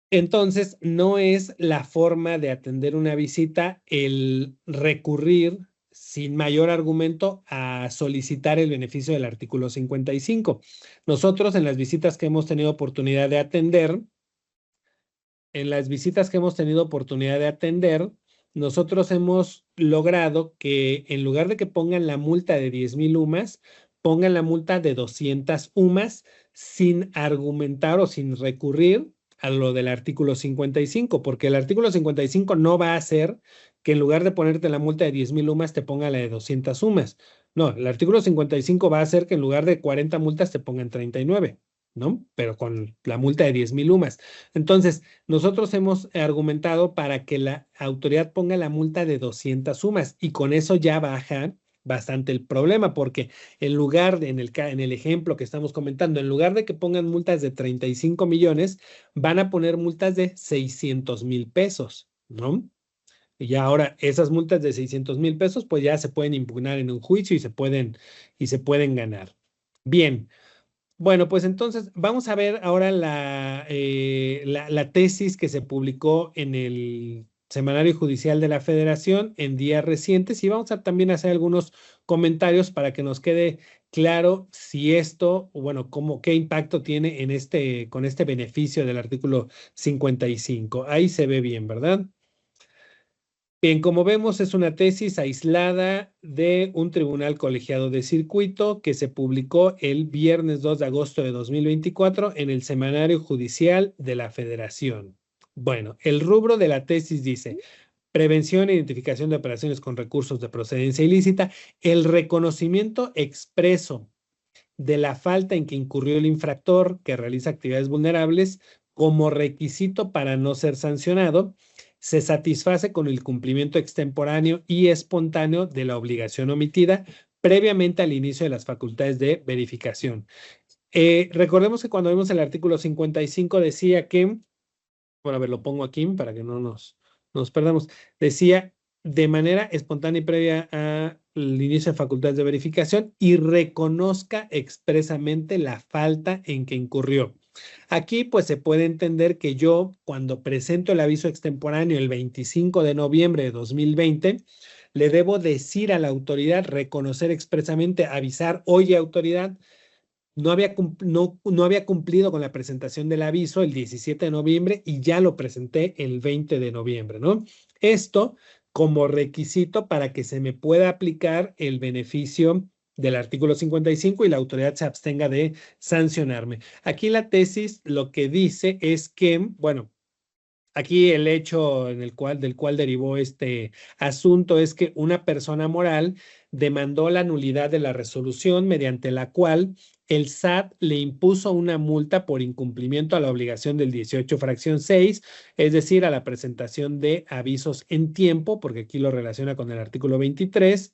Entonces, no es la forma de atender una visita el recurrir sin mayor argumento a solicitar el beneficio del artículo 55. Nosotros en las visitas que hemos tenido oportunidad de atender, nosotros hemos logrado que en lugar de que pongan la multa de 10,000 UMAS, pongan la multa de 200 UMAS sin argumentar o sin recurrir a lo del artículo 55, porque el artículo 55 no va a hacer que en lugar de ponerte la multa de 10,000 UMAS te ponga la de 200 UMAS. No, el artículo 55 va a hacer que en lugar de 40 multas te pongan 39. ¿no? Pero con la multa de 10,000 UMAS. Entonces, nosotros hemos argumentado para que la autoridad ponga la multa de 200 UMAS y con eso ya baja bastante el problema, porque en lugar de, en el ejemplo que estamos comentando, en lugar de que pongan multas de 35 millones, van a poner multas de 600,000 pesos, ¿no? Y ya ahora esas multas de 600,000 pesos, pues ya se pueden impugnar en un juicio y se pueden ganar. Bien. Bueno, pues entonces vamos a ver ahora la tesis que se publicó en el Semanario Judicial de la Federación en días recientes y vamos a también hacer algunos comentarios para que nos quede claro si esto, o bueno, qué impacto tiene con este beneficio del artículo 55. Ahí se ve bien, ¿verdad? Bien, como vemos, es una tesis aislada de un tribunal colegiado de circuito que se publicó el viernes 2 de agosto de 2024 en el Semanario Judicial de la Federación. Bueno, el rubro de la tesis dice: prevención e identificación de operaciones con recursos de procedencia ilícita, el reconocimiento expreso de la falta en que incurrió el infractor que realiza actividades vulnerables como requisito para no ser sancionado, se satisface con el cumplimiento extemporáneo y espontáneo de la obligación omitida previamente al inicio de las facultades de verificación. Recordemos que cuando vimos el artículo 55 decía que, bueno, a ver, lo pongo aquí para que no nos perdamos, decía de manera espontánea y previa al inicio de facultades de verificación y reconozca expresamente la falta en que incurrió. Aquí pues se puede entender que yo cuando presento el aviso extemporáneo el 25 de noviembre de 2020, le debo decir a la autoridad, reconocer expresamente, avisar: oye, autoridad, no había cumplido con la presentación del aviso el 17 de noviembre y ya lo presenté el 20 de noviembre, ¿no? Esto como requisito para que se me pueda aplicar el beneficio del artículo 55 y la autoridad se abstenga de sancionarme. Aquí la tesis lo que dice es que, bueno, aquí el hecho del cual derivó este asunto es que una persona moral demandó la nulidad de la resolución mediante la cual el SAT le impuso una multa por incumplimiento a la obligación del 18 fracción 6, es decir, a la presentación de avisos en tiempo, porque aquí lo relaciona con el artículo 23,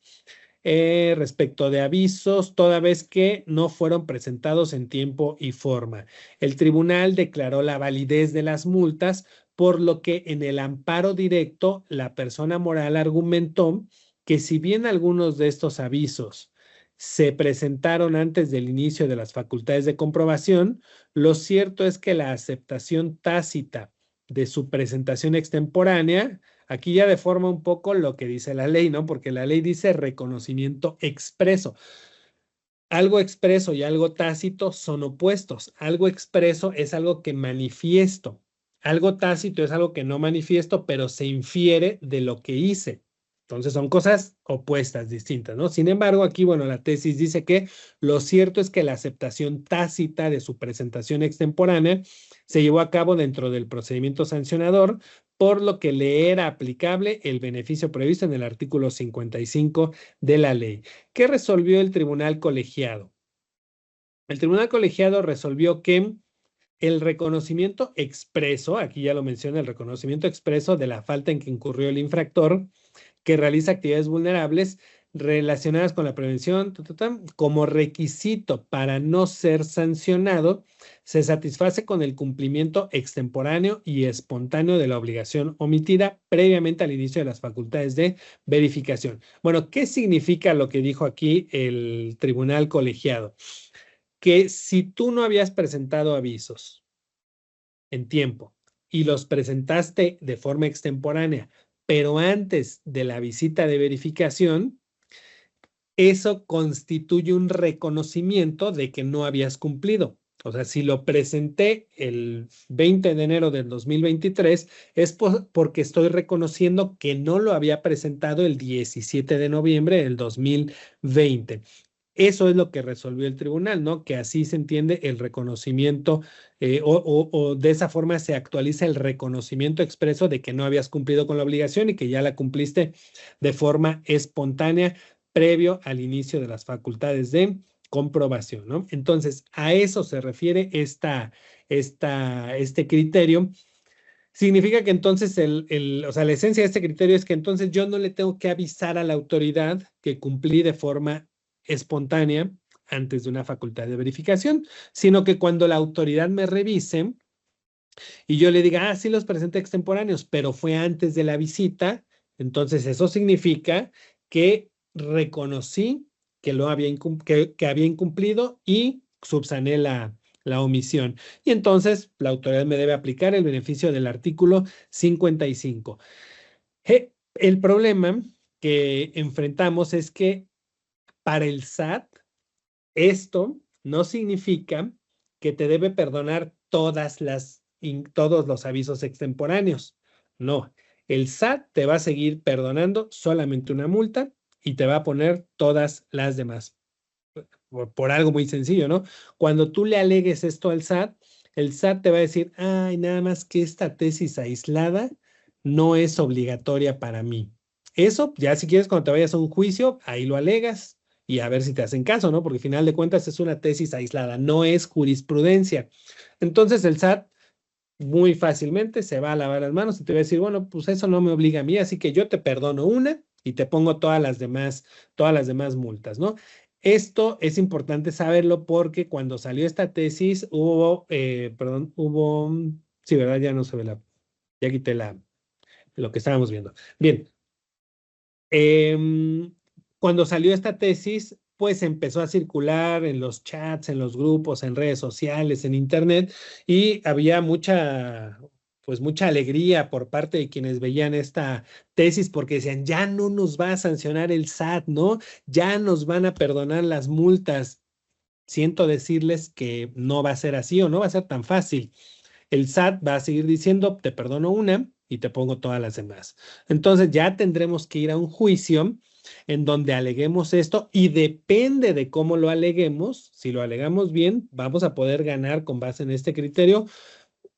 respecto de avisos, toda vez que no fueron presentados en tiempo y forma. El tribunal declaró la validez de las multas, por lo que en el amparo directo la persona moral argumentó que si bien algunos de estos avisos se presentaron antes del inicio de las facultades de comprobación, lo cierto es que la aceptación tácita de su presentación extemporánea, aquí ya deforma un poco lo que dice la ley, ¿no? Porque la ley dice reconocimiento expreso. Algo expreso y algo tácito son opuestos. Algo expreso es algo que manifiesto. Algo tácito es algo que no manifiesto, pero se infiere de lo que hice. Entonces son cosas opuestas, distintas, ¿no? Sin embargo, aquí, bueno, la tesis dice que lo cierto es que la aceptación tácita de su presentación extemporánea se llevó a cabo dentro del procedimiento sancionador, por lo que le era aplicable el beneficio previsto en el artículo 55 de la ley. ¿Qué resolvió el tribunal colegiado? El tribunal colegiado resolvió que el reconocimiento expreso, aquí ya lo menciona, el reconocimiento expreso de la falta en que incurrió el infractor que realiza actividades vulnerables relacionadas con la prevención, como requisito para no ser sancionado, se satisface con el cumplimiento extemporáneo y espontáneo de la obligación omitida previamente al inicio de las facultades de verificación. Bueno, ¿qué significa lo que dijo aquí el tribunal colegiado? Que si tú no habías presentado avisos en tiempo y los presentaste de forma extemporánea, pero antes de la visita de verificación, eso constituye un reconocimiento de que no habías cumplido. O sea, si lo presenté el 20 de enero del 2023, es porque estoy reconociendo que no lo había presentado el 17 de noviembre del 2020. Eso es lo que resolvió el tribunal, ¿no? Que así se entiende el reconocimiento o de esa forma se actualiza el reconocimiento expreso de que no habías cumplido con la obligación y que ya la cumpliste de forma espontánea previo al inicio de las facultades de comprobación, ¿no? Entonces, a eso se refiere este criterio. Significa que entonces, o sea, la esencia de este criterio es que entonces yo no le tengo que avisar a la autoridad que cumplí de forma espontánea antes de una facultad de verificación, sino que cuando la autoridad me revise y yo le diga, sí los presenté extemporáneos, pero fue antes de la visita, entonces eso significa que reconocí que que había incumplido y subsané la omisión. Y entonces la autoridad me debe aplicar el beneficio del artículo 55. El problema que enfrentamos es que para el SAT esto no significa que te debe perdonar todos los avisos extemporáneos. No, el SAT te va a seguir perdonando solamente una multa y te va a poner todas las demás. Por algo muy sencillo, ¿no? Cuando tú le alegues esto al SAT, el SAT te va a decir, ay, nada más que esta tesis aislada no es obligatoria para mí. Eso, ya si quieres, cuando te vayas a un juicio, ahí lo alegas y a ver si te hacen caso, ¿no? Porque al final de cuentas es una tesis aislada, no es jurisprudencia. Entonces el SAT muy fácilmente se va a lavar las manos y te va a decir, bueno, pues eso no me obliga a mí, así que yo te perdono una y te pongo todas las demás multas, ¿no? Esto es importante saberlo porque cuando salió esta tesis sí, ¿verdad? Ya no se ve ya quité lo que estábamos viendo. Bien, Em, cuando salió esta tesis, pues empezó a circular en los chats, en los grupos, en redes sociales, en internet, y había pues mucha alegría por parte de quienes veían esta tesis porque decían, ya no nos va a sancionar el SAT, ¿no? Ya nos van a perdonar las multas. Siento decirles que no va a ser así o no va a ser tan fácil. El SAT va a seguir diciendo, te perdono una y te pongo todas las demás. Entonces ya tendremos que ir a un juicio en donde aleguemos esto y depende de cómo lo aleguemos. Si lo alegamos bien, vamos a poder ganar con base en este criterio.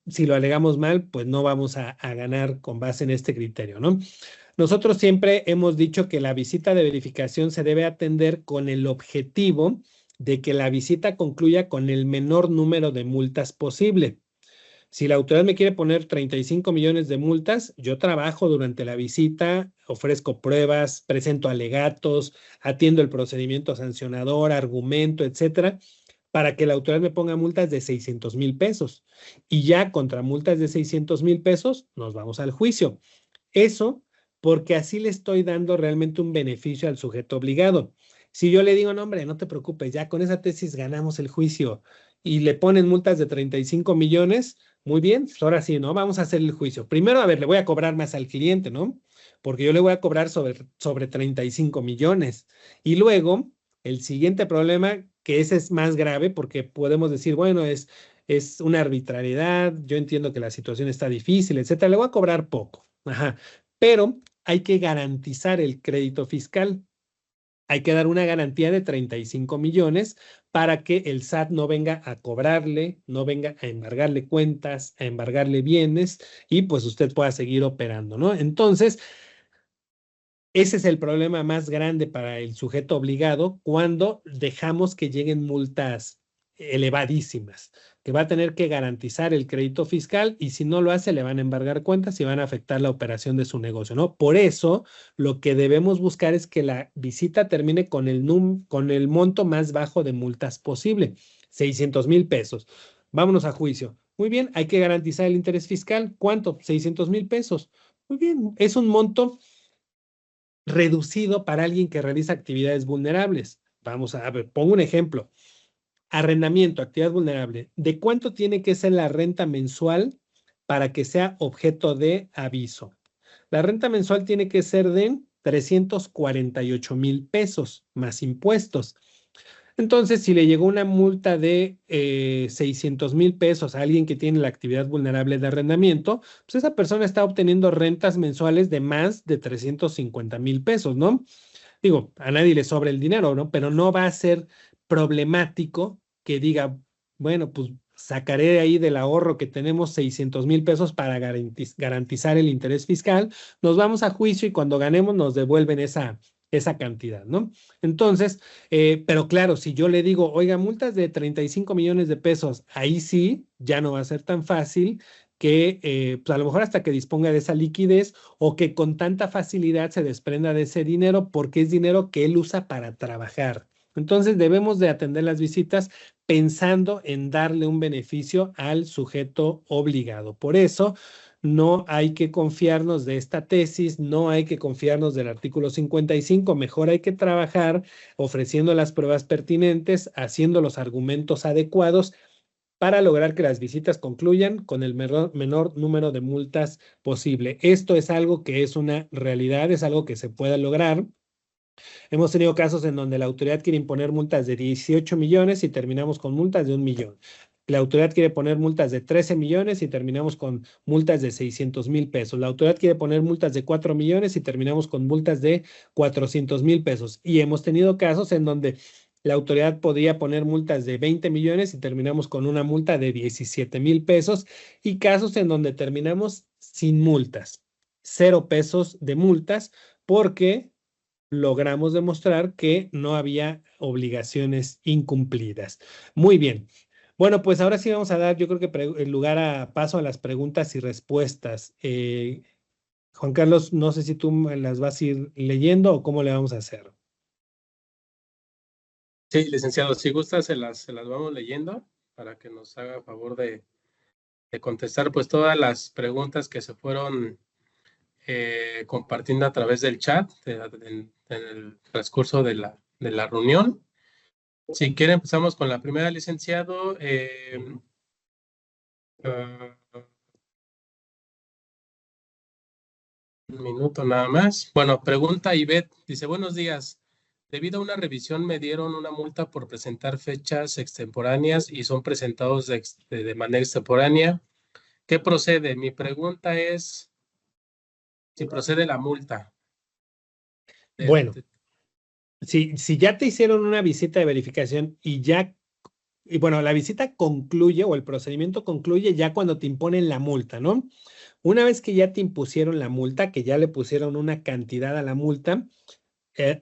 Si lo alegamos mal, pues no vamos a ganar con base en este criterio, ¿no? Nosotros siempre hemos dicho que la visita de verificación se debe atender con el objetivo de que la visita concluya con el menor número de multas posible. Si la autoridad me quiere poner 35 millones de multas, yo trabajo durante la visita, ofrezco pruebas, presento alegatos, atiendo el procedimiento sancionador, argumento, etcétera, para que la autoridad me ponga multas de 600,000 pesos. Y ya contra multas de 600,000 pesos, nos vamos al juicio. Eso porque así le estoy dando realmente un beneficio al sujeto obligado. Si yo le digo, no, hombre, no te preocupes, ya con esa tesis ganamos el juicio y le ponen multas de 35 millones, muy bien, pues ahora sí, ¿no? Vamos a hacer el juicio. Primero, a ver, le voy a cobrar más al cliente, ¿no? Porque yo le voy a cobrar sobre 35 millones. Y luego, el siguiente problema, que ese es más grave, porque podemos decir, bueno, es una arbitrariedad, yo entiendo que la situación está difícil, etcétera, le voy a cobrar poco. Ajá. Pero hay que garantizar el crédito fiscal. Hay que dar una garantía de 35 millones para que el SAT no venga a cobrarle, no venga a embargarle cuentas, a embargarle bienes y pues usted pueda seguir operando, ¿no? Entonces, ese es el problema más grande para el sujeto obligado cuando dejamos que lleguen multas elevadísimas, que va a tener que garantizar el crédito fiscal y si no lo hace le van a embargar cuentas y van a afectar la operación de su negocio, ¿no? Por eso lo que debemos buscar es que la visita termine con el monto más bajo de multas posible, 600,000 pesos. Vámonos a juicio. Muy bien, hay que garantizar el interés fiscal. ¿Cuánto? 600,000 pesos. Muy bien, es un monto reducido para alguien que realiza actividades vulnerables. Vamos a ver, pongo un ejemplo. Arrendamiento, actividad vulnerable. ¿De cuánto tiene que ser la renta mensual para que sea objeto de aviso? La renta mensual tiene que ser de 348,000 pesos más impuestos. Entonces, si le llegó una multa de 600,000 pesos a alguien que tiene la actividad vulnerable de arrendamiento, pues esa persona está obteniendo rentas mensuales de más de 350,000 pesos, ¿no? Digo, a nadie le sobra el dinero, ¿no? Pero no va a ser problemático que diga, bueno, pues sacaré de ahí del ahorro que tenemos 600,000 pesos para garantizar el interés fiscal, nos vamos a juicio y cuando ganemos nos devuelven esa cantidad, ¿no? Entonces, pero claro, si yo le digo, oiga, multas de 35 millones de pesos, ahí sí, ya no va a ser tan fácil que pues a lo mejor hasta que disponga de esa liquidez o que con tanta facilidad se desprenda de ese dinero porque es dinero que él usa para trabajar. Entonces debemos de atender las visitas pensando en darle un beneficio al sujeto obligado. Por eso no hay que confiarnos de esta tesis, no hay que confiarnos del artículo 55, mejor hay que trabajar ofreciendo las pruebas pertinentes, haciendo los argumentos adecuados para lograr que las visitas concluyan con el menor número de multas posible. Esto es algo que es una realidad, es algo que se puede lograr. Hemos tenido casos en donde la autoridad quiere imponer multas de 18 millones y terminamos con multas de 1 millón. La autoridad quiere poner multas de 13 millones y terminamos con multas de 600,000 pesos. La autoridad quiere poner multas de 4 millones y terminamos con multas de 400,000 pesos. Y hemos tenido casos en donde la autoridad podría poner multas de 20 millones y terminamos con una multa de 17,000 pesos. Y casos en donde terminamos sin multas, 0 pesos de multas, porque logramos demostrar que no había obligaciones incumplidas. Muy bien. Bueno, pues ahora sí vamos a dar, yo creo que el lugar a paso a las preguntas y respuestas. Juan Carlos, no sé si tú las vas a ir leyendo o cómo le vamos a hacer. Sí, licenciado, si gusta, se las vamos leyendo para que nos haga favor de contestar pues todas las preguntas que se fueron compartiendo a través del chat en el transcurso de la reunión. Si quiere, empezamos con la primera, licenciado. Un minuto nada más. Bueno, pregunta Ivette, dice, buenos días. Debido a una revisión me dieron una multa por presentar fechas extemporáneas y son presentados de manera extemporánea. ¿Qué procede? Mi pregunta es si procede la multa. Bueno, si ya te hicieron una visita de verificación y bueno, la visita concluye o el procedimiento concluye ya cuando te imponen la multa, ¿no? Una vez que ya te impusieron la multa, que ya le pusieron una cantidad a la multa,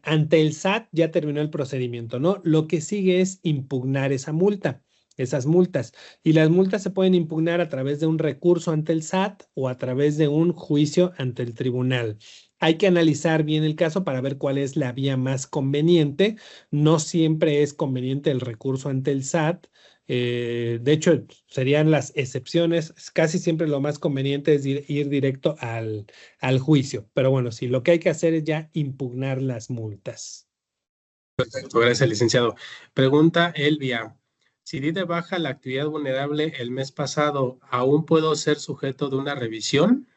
ante el SAT ya terminó el procedimiento, ¿no? Lo que sigue es impugnar esa multa, esas multas. Y las multas se pueden impugnar a través de un recurso ante el SAT o a través de un juicio ante el tribunal. Hay que analizar bien el caso para ver cuál es la vía más conveniente. No siempre es conveniente el recurso ante el SAT. De hecho, serían las excepciones. Casi siempre lo más conveniente es ir directo al juicio. Pero bueno, sí, lo que hay que hacer es ya impugnar las multas. Perfecto, gracias, licenciado. Pregunta Elvia. Si di de baja la actividad vulnerable el mes pasado, ¿aún puedo ser sujeto de una revisión?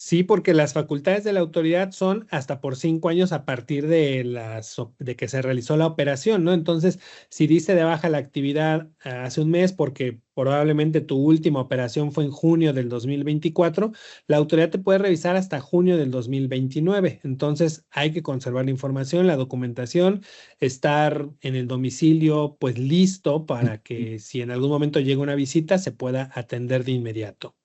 Sí, porque las facultades de la autoridad son hasta por 5 años a partir de que se realizó la operación, ¿no? Entonces, si diste de baja la actividad hace un mes porque probablemente tu última operación fue en junio del 2024, la autoridad te puede revisar hasta junio del 2029. Entonces, hay que conservar la información, la documentación, estar en el domicilio, pues listo para que si en algún momento llega una visita, se pueda atender de inmediato.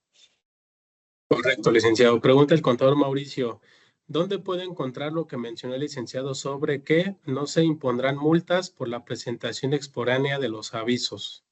Correcto, licenciado. Pregunta el contador Mauricio. ¿Dónde puede encontrar lo que mencionó el licenciado sobre que no se impondrán multas por la presentación extemporánea de los avisos?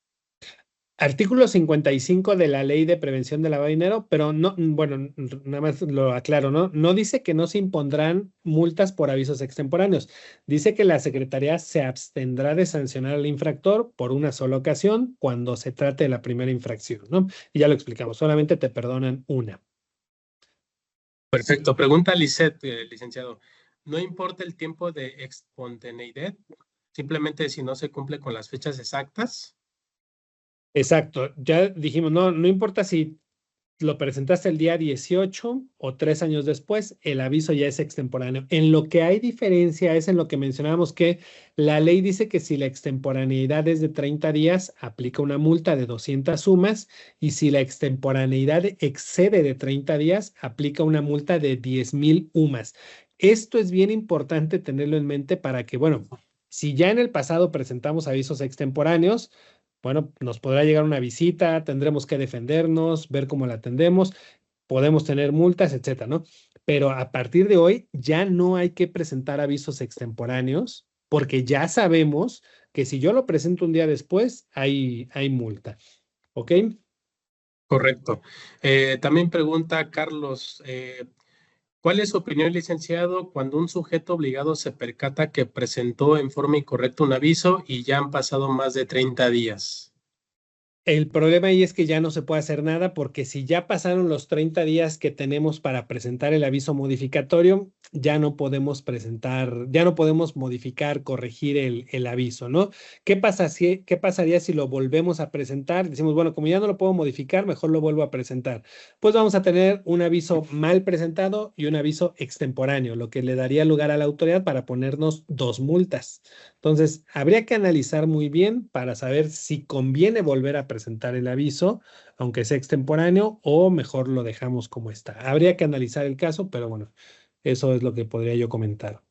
Artículo 55 de la Ley de Prevención de Lavado de Dinero, pero no, bueno, nada más lo aclaro, ¿no? No dice que no se impondrán multas por avisos extemporáneos. Dice que la Secretaría se abstendrá de sancionar al infractor por una sola ocasión cuando se trate de la primera infracción, ¿no? Y ya lo explicamos, solamente te perdonan una. Perfecto. Pregunta Lisette, licenciado. ¿No importa el tiempo de espontaneidad? Simplemente si no se cumple con las fechas exactas. Exacto, ya dijimos, no importa si lo presentaste el día 18 o 3 años después, el aviso ya es extemporáneo. En lo que hay diferencia es en lo que mencionábamos que la ley dice que si la extemporaneidad es de 30 días, aplica una multa de 200 sumas y si la extemporaneidad excede de 30 días, aplica una multa de 10,000 UMAS. Esto es bien importante tenerlo en mente para que, bueno, si ya en el pasado presentamos avisos extemporáneos, bueno, nos podrá llegar una visita, tendremos que defendernos, ver cómo la atendemos, podemos tener multas, etcétera, ¿no? pero a partir de hoy ya no hay que presentar avisos extemporáneos porque ya sabemos que si yo lo presento un día después, hay multa. ¿Ok? Correcto. También pregunta Carlos, ¿cuál es su opinión, licenciado, cuando un sujeto obligado se percata que presentó en forma incorrecta un aviso y ya han pasado más de 30 días? El problema ahí es que ya no se puede hacer nada porque si ya pasaron los 30 días que tenemos para presentar el aviso modificatorio, ya no podemos presentar, ya no podemos modificar, corregir el aviso, ¿no? ¿Qué pasaría si lo volvemos a presentar? Decimos, bueno, como ya no lo puedo modificar, mejor lo vuelvo a presentar. Pues vamos a tener un aviso mal presentado y un aviso extemporáneo, lo que le daría lugar a la autoridad para ponernos dos multas. Entonces, habría que analizar muy bien para saber si conviene volver a presentar el aviso, aunque sea extemporáneo, o mejor lo dejamos como está. Habría que analizar el caso, pero bueno, eso es lo que podría yo comentar.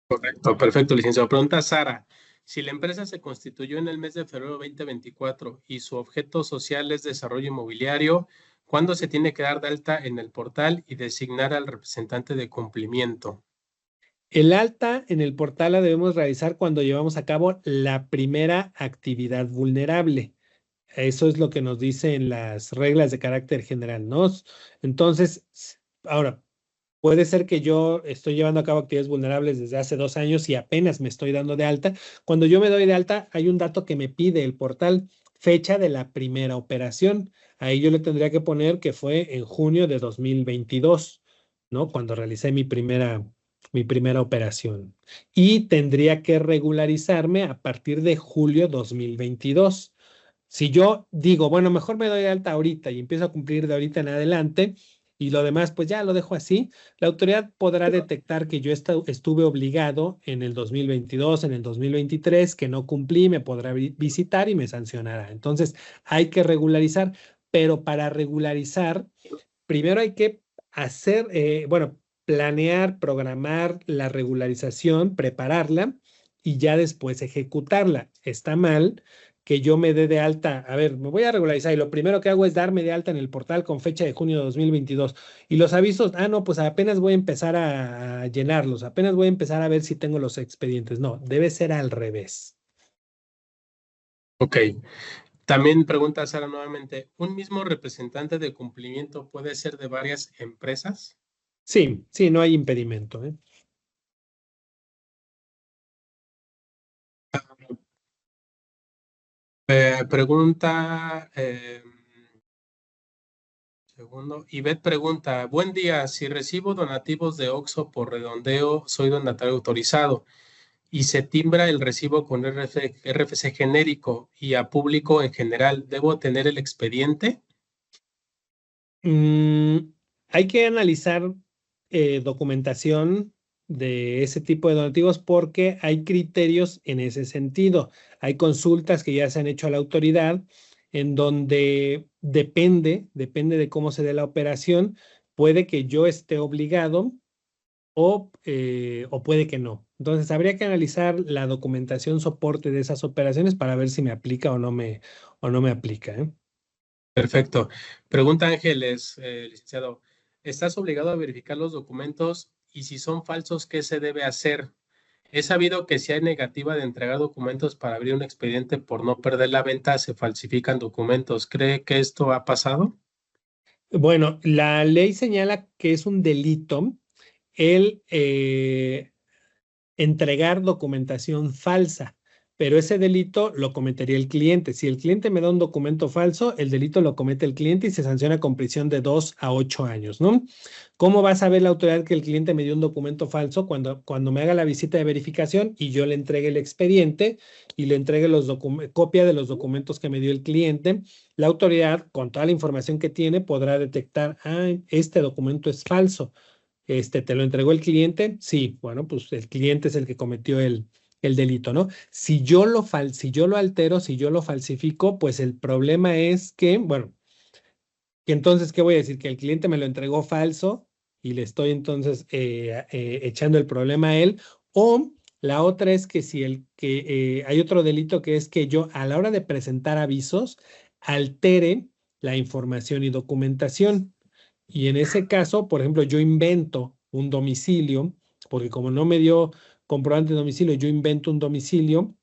Correcto, perfecto, licenciado. Pregunta Sara, si la empresa se constituyó en el mes de febrero 2024 y su objeto social es desarrollo inmobiliario, ¿cuándo se tiene que dar de alta en el portal y designar al representante de cumplimiento? El alta en el portal la debemos realizar cuando llevamos a cabo la primera actividad vulnerable. Eso es lo que nos dicen las reglas de carácter general, ¿no? Entonces, ahora, puede ser que yo estoy llevando a cabo actividades vulnerables desde hace 2 años y apenas me estoy dando de alta. Cuando yo me doy de alta, hay un dato que me pide el portal, fecha de la primera operación. Ahí yo le tendría que poner que fue en junio de 2022, ¿no? Cuando realicé mi primera operación. Y tendría que regularizarme a partir de julio 2022. Si yo digo, bueno, mejor me doy de alta ahorita y empiezo a cumplir de ahorita en adelante y lo demás, pues ya lo dejo así, la autoridad podrá detectar que yo estuve obligado en el 2022, en el 2023, que no cumplí, me podrá visitar y me sancionará. Entonces, hay que regularizar, pero para regularizar, primero hay que hacer, bueno, planear, programar la regularización, prepararla y ya después ejecutarla. Está mal que yo me dé de alta, a ver, me voy a regularizar y lo primero que hago es darme de alta en el portal con fecha de junio de 2022. Y los avisos, no, pues apenas voy a empezar a llenarlos, apenas voy a empezar a ver si tengo los expedientes. No, debe ser al revés. Ok. También pregunta Sara nuevamente, ¿un mismo representante de cumplimiento puede ser de varias empresas? Sí, sí, no hay impedimento, ¿eh? Pregunta, segundo, Ivette pregunta, buen día, si recibo donativos de Oxxo por redondeo, soy donatario autorizado y se timbra el recibo con RFC genérico y a público en general, ¿debo tener el expediente? Mm, hay que analizar documentación de ese tipo de donativos porque hay criterios en ese sentido. Hay consultas que ya se han hecho a la autoridad en donde depende de cómo se dé la operación, puede que yo esté obligado o puede que no. Entonces, habría que analizar la documentación soporte de esas operaciones para ver si me aplica o no me aplica, ¿eh? Perfecto. Pregunta Ángeles, licenciado, ¿estás obligado a verificar los documentos y si son falsos, qué se debe hacer? He sabido que si hay negativa de entregar documentos para abrir un expediente por no perder la venta, se falsifican documentos. ¿Cree que esto ha pasado? Bueno, la ley señala que es un delito el entregar documentación falsa, pero ese delito lo cometería el cliente. Si el cliente me da un documento falso, el delito lo comete el cliente y se sanciona con prisión de 2 a 8 años, ¿no? ¿Cómo va a saber la autoridad que el cliente me dio un documento falso cuando me haga la visita de verificación y yo le entregue el expediente y le entregue copia de los documentos que me dio el cliente? La autoridad, con toda la información que tiene, podrá detectar, este documento es falso. ¿Te lo entregó el cliente? Sí, bueno, pues el cliente es el que cometió el delito, ¿no? Si yo lo altero, si yo lo falsifico, pues el problema es que, bueno, que entonces, ¿qué voy a decir? Que el cliente me lo entregó falso y le estoy entonces echando el problema a él. O la otra es que si hay otro delito que es que yo a la hora de presentar avisos altere la información y documentación. Y en ese caso, por ejemplo, yo invento un domicilio, porque como no me dio comprobante de domicilio, yo invento un domicilio.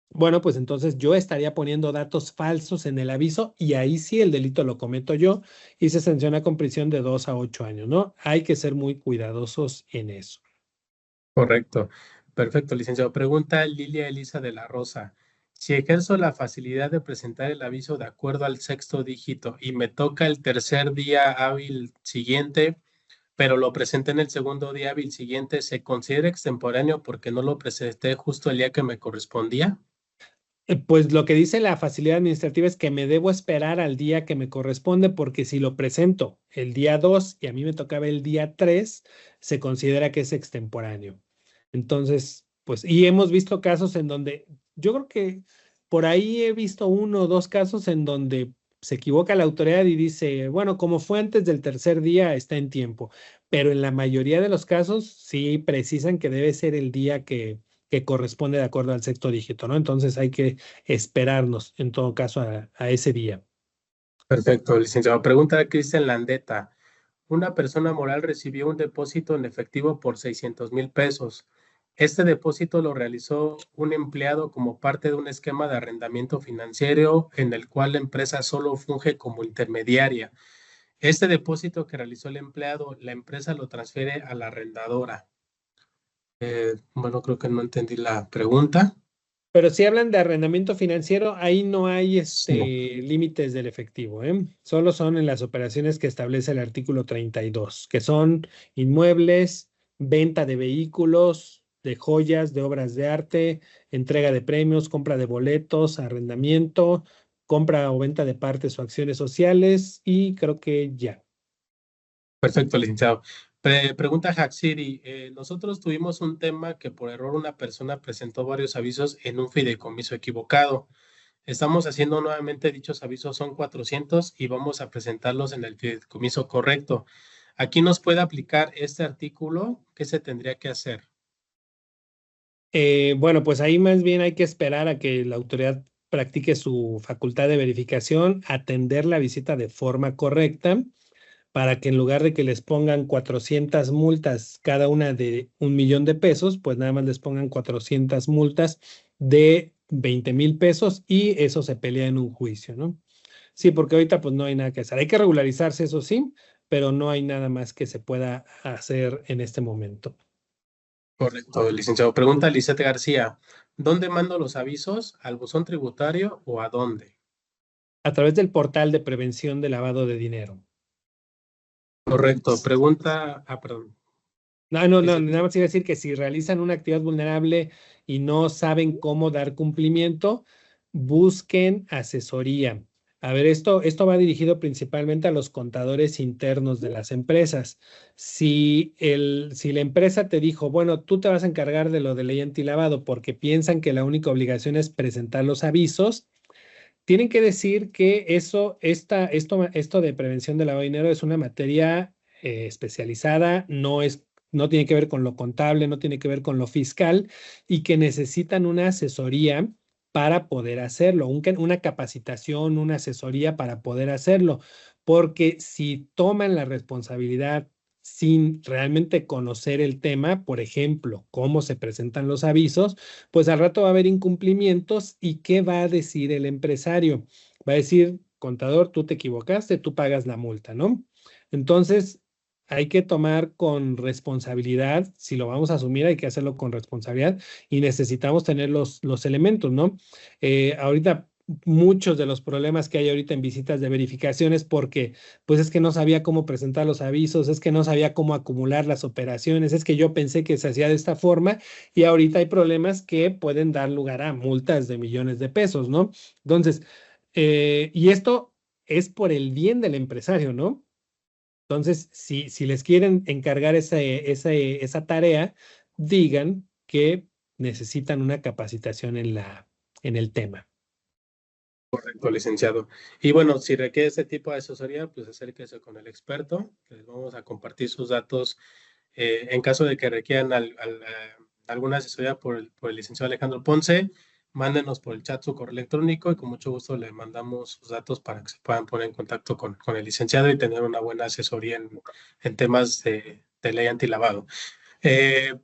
Bueno, pues entonces yo estaría poniendo datos falsos en el aviso y ahí sí el delito lo cometo yo y se sanciona con prisión de 2 a 8 años, ¿no? Hay que ser muy cuidadosos en eso. Correcto. Perfecto, licenciado. Pregunta Lilia Elisa de la Rosa. Si ejerzo la facilidad de presentar el aviso de acuerdo al sexto dígito y me toca el tercer día hábil siguiente, pero lo presenté en el segundo día hábil siguiente, ¿se considera extemporáneo porque no lo presenté justo el día que me correspondía? Pues lo que dice la facilidad administrativa es que me debo esperar al día que me corresponde porque si lo presento el día 2 y a mí me tocaba el día 3, se considera que es extemporáneo. Entonces, pues, y hemos visto casos en donde, yo creo que por ahí he visto uno o dos casos en donde se equivoca la autoridad y dice, bueno, como fue antes del tercer día, está en tiempo. Pero en la mayoría de los casos sí precisan que debe ser el día que corresponde de acuerdo al sexto dígito, ¿no? Entonces hay que esperarnos en todo caso a ese día. Perfecto, licenciado. Pregunta de Cristian Landeta. Una persona moral recibió un depósito en efectivo por 600,000 pesos. Este depósito lo realizó un empleado como parte de un esquema de arrendamiento financiero en el cual la empresa solo funge como intermediaria. Este depósito que realizó el empleado, la empresa lo transfiere a la arrendadora. Bueno, creo que no entendí la pregunta. Pero si hablan de arrendamiento financiero, ahí no hay Sí. límites del efectivo, ¿eh? Solo son en las operaciones que establece el artículo 32, que son inmuebles, venta de vehículos, de joyas, de obras de arte, entrega de premios, compra de boletos, arrendamiento, compra o venta de partes o acciones sociales y creo que ya. Perfecto, licenciado. Pregunta Haxiri, nosotros tuvimos un tema que por error una persona presentó varios avisos en un fideicomiso equivocado. Estamos haciendo nuevamente dichos avisos, son 400 y vamos a presentarlos en el fideicomiso correcto. Aquí nos puede aplicar este artículo. ¿Qué se tendría que hacer? Bueno, pues ahí más bien hay que esperar a que la autoridad practique su facultad de verificación, atender la visita de forma correcta para que en lugar de que les pongan 400 multas cada una de 1 millón de pesos, pues nada más les pongan 400 multas de 20,000 pesos y eso se pelea en un juicio, ¿no? Sí, porque ahorita pues no hay nada que hacer. Hay que regularizarse, eso sí, pero no hay nada más que se pueda hacer en este momento. Correcto, licenciado. Pregunta Lisette García, ¿dónde mando los avisos? ¿Al buzón tributario o a dónde? A través del portal de prevención de lavado de dinero. Correcto. Pregunta, perdón. No, Dice, nada más iba a decir que si realizan una actividad vulnerable y no saben cómo dar cumplimiento, busquen asesoría. A ver, esto va dirigido principalmente a los contadores internos de las empresas. Si la empresa te dijo, bueno, tú te vas a encargar de lo de ley antilavado porque piensan que la única obligación es presentar los avisos, tienen que decir que esto de prevención de lavado de dinero es una materia especializada, no tiene que ver con lo contable, no tiene que ver con lo fiscal y que necesitan una asesoría para poder hacerlo, una capacitación, una asesoría para poder hacerlo, porque si toman la responsabilidad sin realmente conocer el tema, por ejemplo, cómo se presentan los avisos, pues al rato va a haber incumplimientos y ¿qué va a decir el empresario? Va a decir, contador, tú te equivocaste, tú pagas la multa, ¿no? Entonces, hay que tomar con responsabilidad, si lo vamos a asumir, hay que hacerlo con responsabilidad y necesitamos tener los elementos, ¿no? Ahorita muchos de los problemas que hay ahorita en visitas de verificación es porque, pues es que no sabía cómo presentar los avisos, es que no sabía cómo acumular las operaciones, es que yo pensé que se hacía de esta forma y ahorita hay problemas que pueden dar lugar a multas de millones de pesos, ¿no? Entonces, y esto es por el bien del empresario, ¿no? Entonces, si les quieren encargar esa tarea, digan que necesitan una capacitación en el tema. correcto, licenciado. Y bueno, si requiere este tipo de asesoría, pues acérquese con el experto. Les vamos a compartir sus datos en caso de que requieran alguna asesoría por el licenciado Alejandro Ponce. mándenos por el chat su correo electrónico y con mucho gusto le mandamos sus datos para que se puedan poner en contacto con el licenciado y tener una buena asesoría en temas de ley antilavado.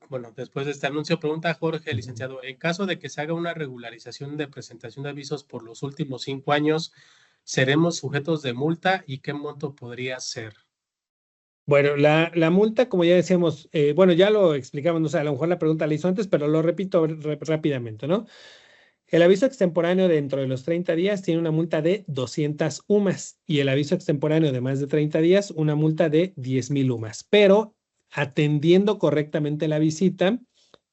Bueno, después de este anuncio, pregunta Jorge, licenciado, en caso de que se haga una regularización de presentación de avisos por los últimos 5 años, ¿seremos sujetos de multa y qué monto podría ser? Bueno, la multa, como ya decíamos, bueno, ya lo explicamos, o sea, a lo mejor la pregunta la hizo antes, pero lo repito rápidamente, ¿no? El aviso extemporáneo dentro de los 30 días tiene una multa de 200 UMAS y el aviso extemporáneo de más de 30 días una multa de 10,000 UMAS. Pero atendiendo correctamente la visita,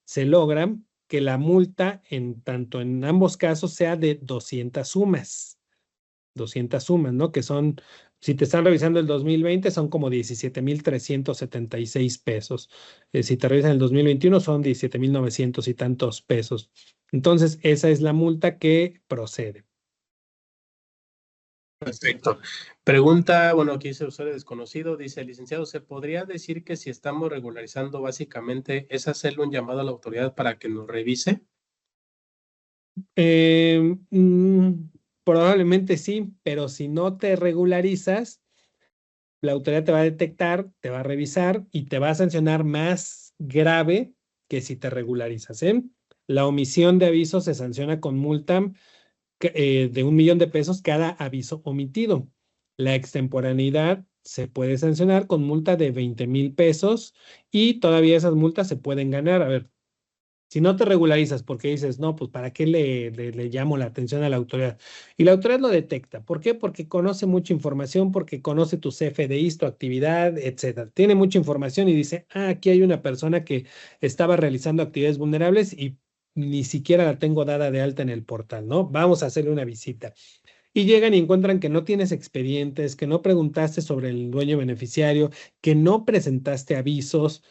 se logra que la multa tanto en ambos casos sea de 200 UMAS. 200 UMAS, ¿no? Que son, si te están revisando el 2020, son como 17,376 pesos. Si te revisan el 2021, son 17,900 y tantos pesos. Entonces, esa es la multa que procede. Perfecto. Pregunta, bueno, aquí dice usuario desconocido, dice, licenciado, ¿se podría decir que si estamos regularizando básicamente es hacerle un llamado a la autoridad para que nos revise? Eh, mm, Probablemente sí, pero si no te regularizas, la autoridad te va a detectar, te va a revisar y te va a sancionar más grave que si te regularizas, ¿eh? La omisión de aviso se sanciona con multa de 1,000,000 de pesos cada aviso omitido. La extemporaneidad se puede sancionar con multa de 20,000 pesos y todavía esas multas se pueden ganar. A ver, si no te regularizas porque dices, no, pues ¿para qué le llamo la atención a la autoridad? Y la autoridad lo detecta. ¿Por qué? Porque conoce mucha información, porque conoce tu CFDI, tu actividad, etcétera. Tiene mucha información y dice, aquí hay una persona que estaba realizando actividades vulnerables y ni siquiera la tengo dada de alta en el portal, ¿no? Vamos a hacerle una visita. Y llegan y encuentran que no tienes expedientes, que no preguntaste sobre el dueño beneficiario, que no presentaste avisos,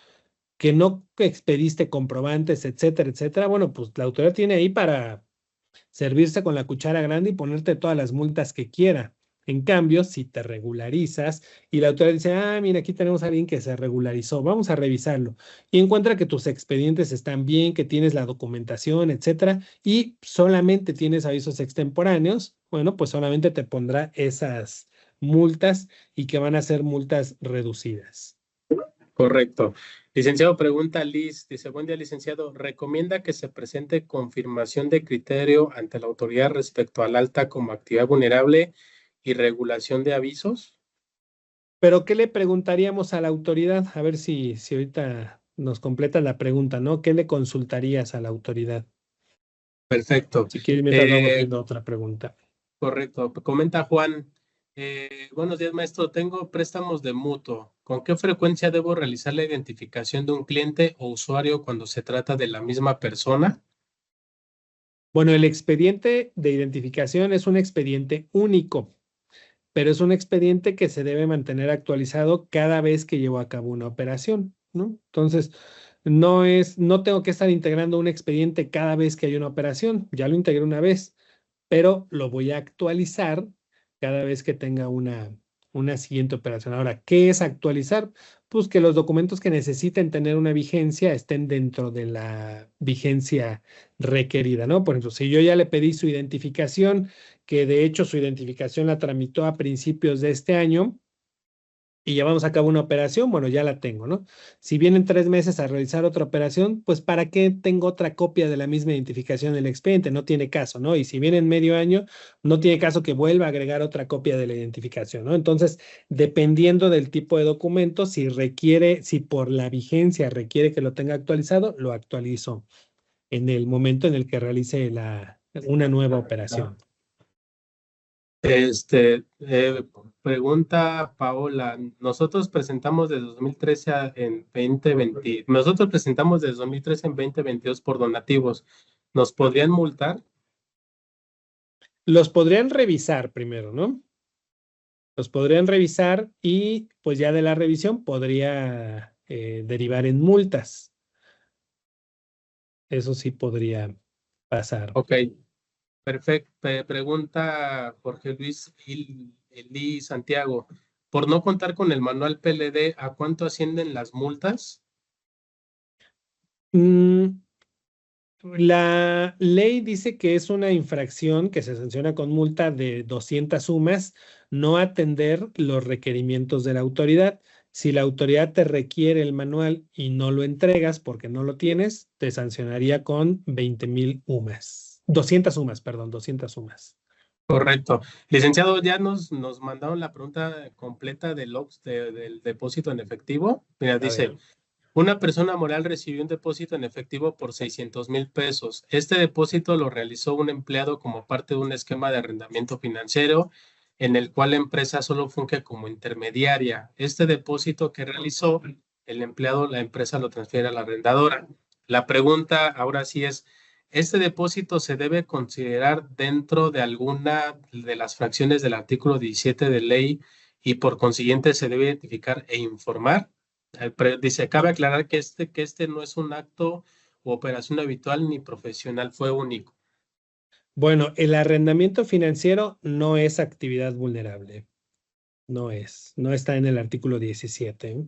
que no expediste comprobantes, etcétera, etcétera. Bueno, pues la autoridad tiene ahí para servirse con la cuchara grande y ponerte todas las multas que quiera. En cambio, si te regularizas y la autoridad dice, mira, aquí tenemos a alguien que se regularizó, vamos a revisarlo, y encuentra que tus expedientes están bien, que tienes la documentación, etcétera, y solamente tienes avisos extemporáneos, bueno, pues solamente te pondrá esas multas y que van a ser multas reducidas. Correcto. Licenciado, pregunta Liz, dice, buen día, licenciado, ¿recomienda que se presente confirmación de criterio ante la autoridad respecto al alta como actividad vulnerable y regulación de avisos? Pero, ¿qué le preguntaríamos a la autoridad? A ver si ahorita nos completa la pregunta, ¿no? ¿Qué le consultarías a la autoridad? Perfecto. Si quieres, mientras vamos viendo otra pregunta. Correcto. Comenta Juan, buenos días, maestro. Tengo préstamos de mutuo. ¿Con qué frecuencia debo realizar la identificación de un cliente o usuario cuando se trata de la misma persona? Bueno, el expediente de identificación es un expediente único, pero es un expediente que se debe mantener actualizado cada vez que llevo a cabo una operación, ¿no? Entonces, no tengo que estar integrando un expediente cada vez que hay una operación. Ya lo integré una vez, pero lo voy a actualizar cada vez que tenga una siguiente operación. Ahora, ¿qué es actualizar? Pues que los documentos que necesiten tener una vigencia estén dentro de la vigencia requerida, ¿no? Por ejemplo, si yo ya le pedí su identificación, que de hecho su identificación la tramitó a principios de este año, y llevamos a cabo una operación, bueno, ya la tengo, ¿no? Si vienen 3 meses a realizar otra operación, pues ¿para qué tengo otra copia de la misma identificación del expediente? No tiene caso, ¿no? Y si vienen medio año, no tiene caso que vuelva a agregar otra copia de la identificación, ¿no? Entonces, dependiendo del tipo de documento, si por la vigencia requiere que lo tenga actualizado, lo actualizo en el momento en el que realice una nueva operación. Pregunta Paola, nosotros presentamos de 2013 en 2020, nosotros presentamos desde 2013 en 2022 por donativos. ¿Nos podrían multar? Los podrían revisar primero, ¿no? Los podrían revisar y pues ya de la revisión podría derivar en multas. Eso sí podría pasar. Ok, perfecto. Pregunta Jorge Luis Eli Santiago, por no contar con el manual PLD, ¿a cuánto ascienden las multas? Mm, La ley dice que es una infracción que se sanciona con multa de 200 sumas, no atender los requerimientos de la autoridad. Si la autoridad te requiere el manual y no lo entregas porque no lo tienes, te sancionaría con 20,000 UMAS. 200 sumas, perdón, 200 sumas. Correcto. Licenciado, ya nos mandaron la pregunta completa del depósito en efectivo. Mira, A dice, ver. una persona moral recibió un depósito en efectivo por 600,000 pesos. Este depósito lo realizó un empleado como parte de un esquema de arrendamiento financiero en el cual la empresa solo funge como intermediaria. Este depósito que realizó el empleado, la empresa lo transfiere a la arrendadora. La pregunta ahora sí es, ¿este depósito se debe considerar dentro de alguna de las fracciones del artículo 17 de ley y por consiguiente se debe identificar e informar? Dice, cabe aclarar que este no es un acto u operación habitual ni profesional, fue único. Bueno, el arrendamiento financiero no es actividad vulnerable. No es. No está en el artículo 17.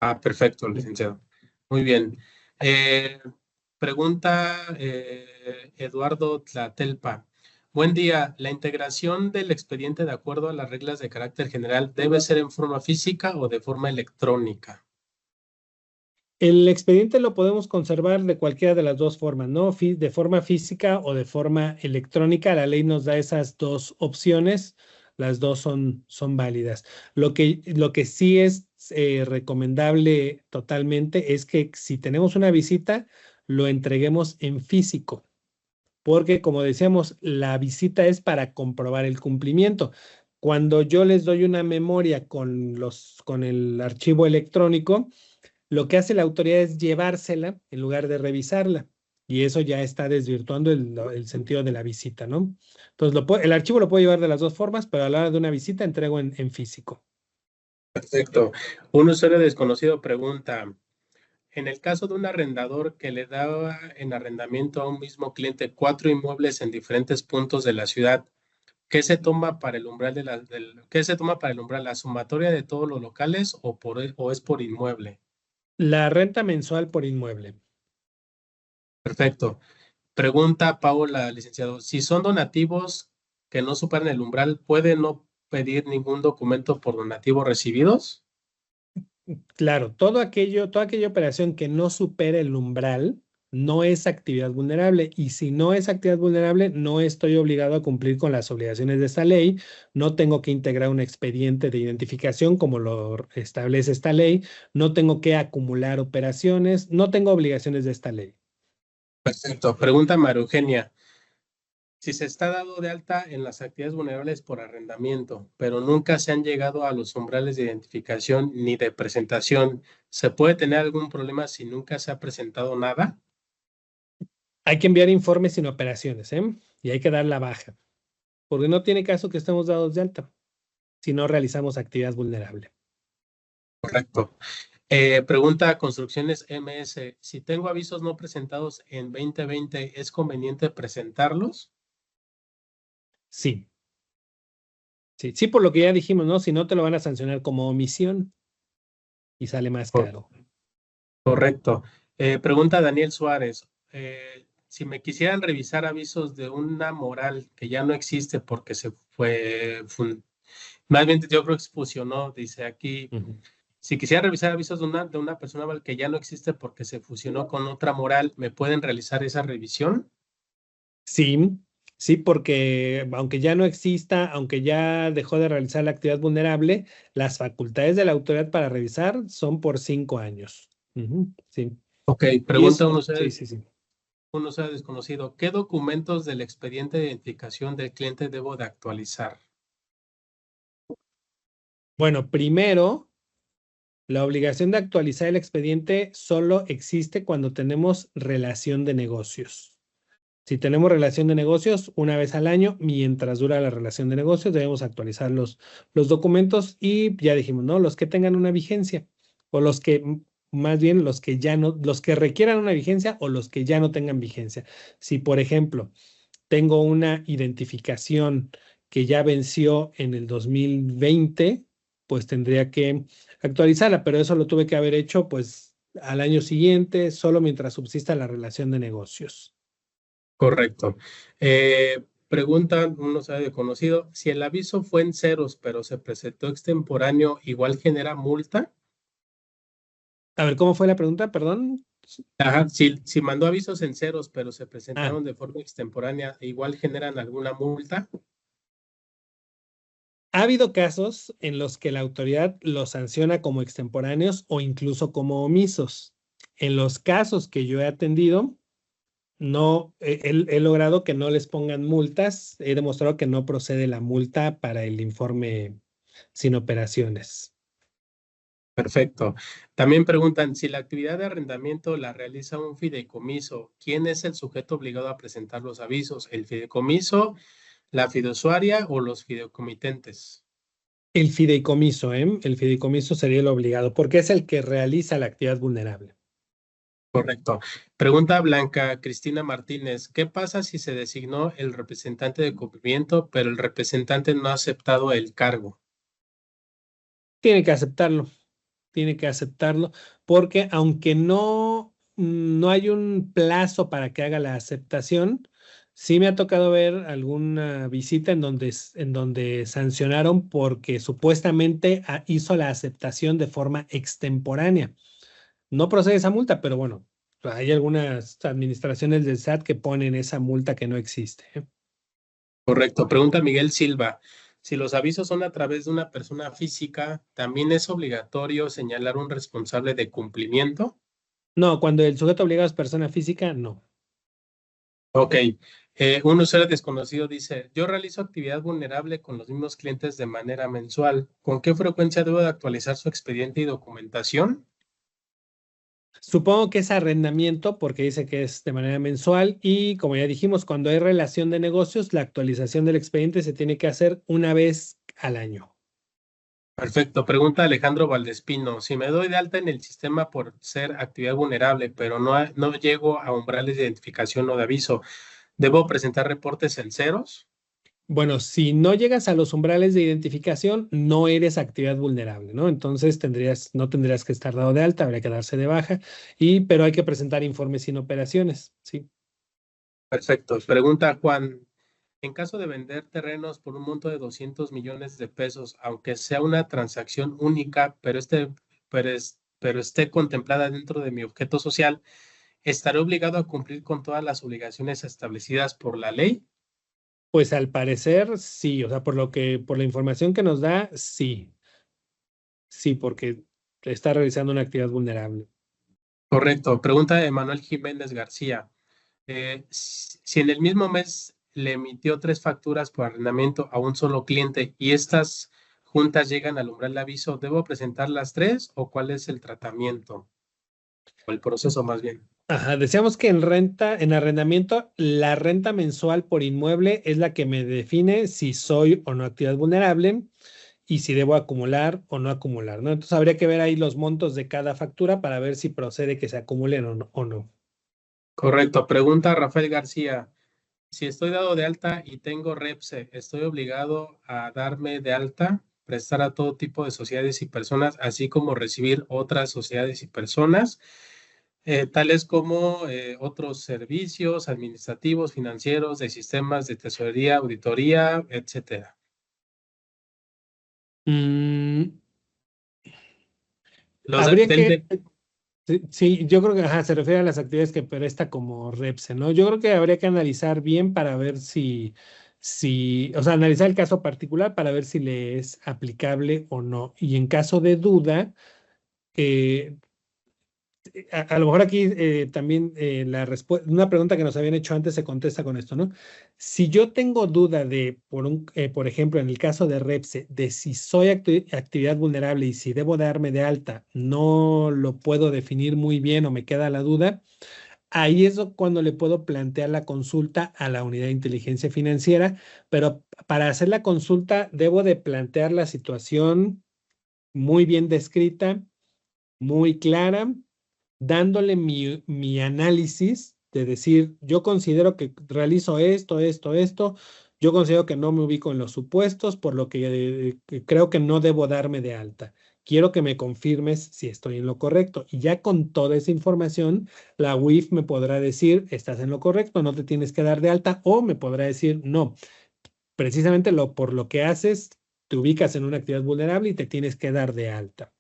Ah, perfecto, licenciado. Muy bien. Eh, Pregunta Eduardo Tlatelpa. Buen día. ¿La integración del expediente de acuerdo a las reglas de carácter general debe ser en forma física o de forma electrónica? El expediente lo podemos conservar de cualquiera de las dos formas, ¿no? De forma física o de forma electrónica. La ley nos da esas dos opciones. Las dos son válidas. Lo que sí es recomendable totalmente es que si tenemos una visita, lo entreguemos en físico. Porque, como decíamos, la visita es para comprobar el cumplimiento. Cuando yo les doy una memoria con el archivo electrónico, lo que hace la autoridad es llevársela en lugar de revisarla. Y eso ya está desvirtuando el sentido de la visita, ¿no? Entonces, el archivo lo puedo llevar de las dos formas, pero a la hora de una visita entrego en físico. Perfecto. Un usuario desconocido pregunta, en el caso de un arrendador que le daba en arrendamiento a un mismo cliente 4 inmuebles en diferentes puntos de la ciudad, ¿qué se toma para el umbral qué se toma para el umbral? ¿La sumatoria de todos los locales o es por inmueble? La renta mensual por inmueble. Perfecto. Pregunta Paola, licenciado, si son donativos que no superan el umbral, ¿puede no pedir ningún documento por donativos recibidos? Claro, toda aquella operación que no supere el umbral no es actividad vulnerable y si no es actividad vulnerable, no estoy obligado a cumplir con las obligaciones de esta ley, no tengo que integrar un expediente de identificación como lo establece esta ley, no tengo que acumular operaciones, no tengo obligaciones de esta ley. Perfecto. Pregunta María Eugenia. Si se está dado de alta en las actividades vulnerables por arrendamiento, pero nunca se han llegado a los umbrales de identificación ni de presentación, ¿se puede tener algún problema si nunca se ha presentado nada? Hay que enviar informes sin operaciones, ¿eh? Y hay que dar la baja, porque no tiene caso que estemos dados de alta si no realizamos actividad vulnerable. Correcto. Pregunta Construcciones MS. Si tengo avisos no presentados en 2020, ¿es conveniente presentarlos? Sí. Sí, por lo que ya dijimos, ¿no? Si no, te lo van a sancionar como omisión y sale más caro. Correcto. Pregunta Daniel Suárez. Si me quisieran revisar avisos de una moral que ya no existe porque se más bien yo creo que se fusionó, dice aquí. Ujú. Si quisiera revisar avisos de una persona moral que ya no existe porque se fusionó con otra moral, ¿me pueden realizar esa revisión? Sí, sí, porque aunque ya no exista, aunque ya dejó de realizar la actividad vulnerable, las facultades de la autoridad para revisar son por 5 años. Ujú, sí. Ok, Y pregunta sí, sí, sí. uno sea desconocido. ¿Qué documentos del expediente de identificación del cliente debo de actualizar? Bueno, primero, la obligación de actualizar el expediente solo existe cuando tenemos relación de negocios. Si tenemos relación de negocios, una vez al año, mientras dura la relación de negocios, debemos actualizar los documentos y ya dijimos, ¿no? Los que tengan una vigencia o más bien los que ya no, los que requieran una vigencia o los que ya no tengan vigencia. Si, por ejemplo, tengo una identificación que ya venció en el 2020, pues tendría que actualizarla, pero eso lo tuve que haber hecho, pues, al año siguiente, solo mientras subsista la relación de negocios. Correcto. Preguntan, uno sabe de conocido, si el aviso fue en ceros, pero se presentó extemporáneo, ¿igual genera multa? A ver, ¿cómo fue la pregunta? Perdón. Ajá, si mandó avisos en ceros, pero se Ah, presentaron de forma extemporánea, ¿igual generan alguna multa? ha habido casos en los que la autoridad los sanciona como extemporáneos o incluso como omisos. En los casos que yo he atendido, no he logrado que no les pongan multas. He demostrado que no procede la multa para el informe sin operaciones. Perfecto. También preguntan, si la actividad de arrendamiento la realiza un fideicomiso, ¿quién es el sujeto obligado a presentar los avisos? ¿El fideicomiso, la fiduciaria o los fideicomitentes? El fideicomiso, ¿eh? El fideicomiso sería el obligado, porque es el que realiza la actividad vulnerable. Correcto. Pregunta Blanca Cristina Martínez, ¿qué pasa si se designó el representante de cumplimiento, pero el representante no ha aceptado el cargo? Tiene que aceptarlo, tiene que aceptarlo, porque aunque no hay un plazo para que haga la aceptación, sí me ha tocado ver alguna visita en donde sancionaron porque supuestamente hizo la aceptación de forma extemporánea. No procede esa multa, pero bueno, hay algunas administraciones del SAT que ponen esa multa que no existe, ¿eh? Correcto. Pregunta Miguel Silva, si los avisos son a través de una persona física, ¿también es obligatorio señalar un responsable de cumplimiento? No, cuando el sujeto obligado es persona física, no. Ok. Un usuario desconocido dice, yo realizo actividad vulnerable con los mismos clientes de manera mensual. ¿Con qué frecuencia debo de actualizar su expediente y documentación? Supongo que es arrendamiento porque dice que es de manera mensual y como ya dijimos, cuando hay relación de negocios, la actualización del expediente se tiene que hacer una vez al año. Perfecto. Pregunta Alejandro Valdespino. Si me doy de alta en el sistema por ser actividad vulnerable, pero no llego a umbrales de identificación o de aviso, ¿debo presentar reportes en ceros? Bueno, si no llegas a los umbrales de identificación, no eres actividad vulnerable, ¿no? Entonces no tendrías que estar dado de alta, habría que darse de baja, pero hay que presentar informes sin operaciones, ¿sí? Perfecto. Pregunta Juan. En caso de vender terrenos por un monto de 200 millones de pesos, aunque sea una transacción única, pero esté contemplada dentro de mi objeto social, ¿estaré obligado a cumplir con todas las obligaciones establecidas por la ley? Pues al parecer sí, o sea, por la información que nos da, sí, sí, porque está realizando una actividad vulnerable. Correcto. Pregunta de Manuel Jiménez García. Si en el mismo mes le emitió 3 facturas por arrendamiento a un solo cliente y estas juntas llegan al umbral de aviso, ¿debo presentar las 3 o cuál es el tratamiento o el proceso más bien? Ajá, decíamos que en arrendamiento, la renta mensual por inmueble es la que me define si soy o no actividad vulnerable y si debo acumular o no acumular, ¿no? Entonces habría que ver ahí los montos de cada factura para ver si procede que se acumulen o no. Correcto. Pregunta Rafael García. Si estoy dado de alta y tengo REPSE, ¿estoy obligado a darme de alta, prestar a todo tipo de sociedades y personas, así como recibir otras sociedades y personas, tales como otros servicios administrativos, financieros, de sistemas de tesorería, auditoría, etcétera? Mm, Los de- habría del que, de- sí, sí, yo creo que ajá, se refiere a las actividades que presta como REPSE, ¿no? Yo creo que habría que analizar bien para ver o sea, analizar el caso particular para ver si le es aplicable o no. Y en caso de duda, eh, a lo mejor aquí también una pregunta que nos habían hecho antes se contesta con esto, ¿no? Si yo tengo duda por ejemplo, en el caso de Repse, de si soy actividad vulnerable y si debo darme de alta, no lo puedo definir muy bien o me queda la duda, ahí es cuando le puedo plantear la consulta a la unidad de inteligencia financiera, pero para hacer la consulta debo de plantear la situación muy bien descrita, muy clara, dándole mi análisis de decir, yo considero que realizo esto, yo considero que no me ubico en los supuestos, por lo que creo que no debo darme de alta. quiero que me confirmes si estoy en lo correcto. Y ya con toda esa información, la UIF me podrá decir, estás en lo correcto, no te tienes que dar de alta, o me podrá decir, no, precisamente por lo que haces, te ubicas en una actividad vulnerable y te tienes que dar de alta.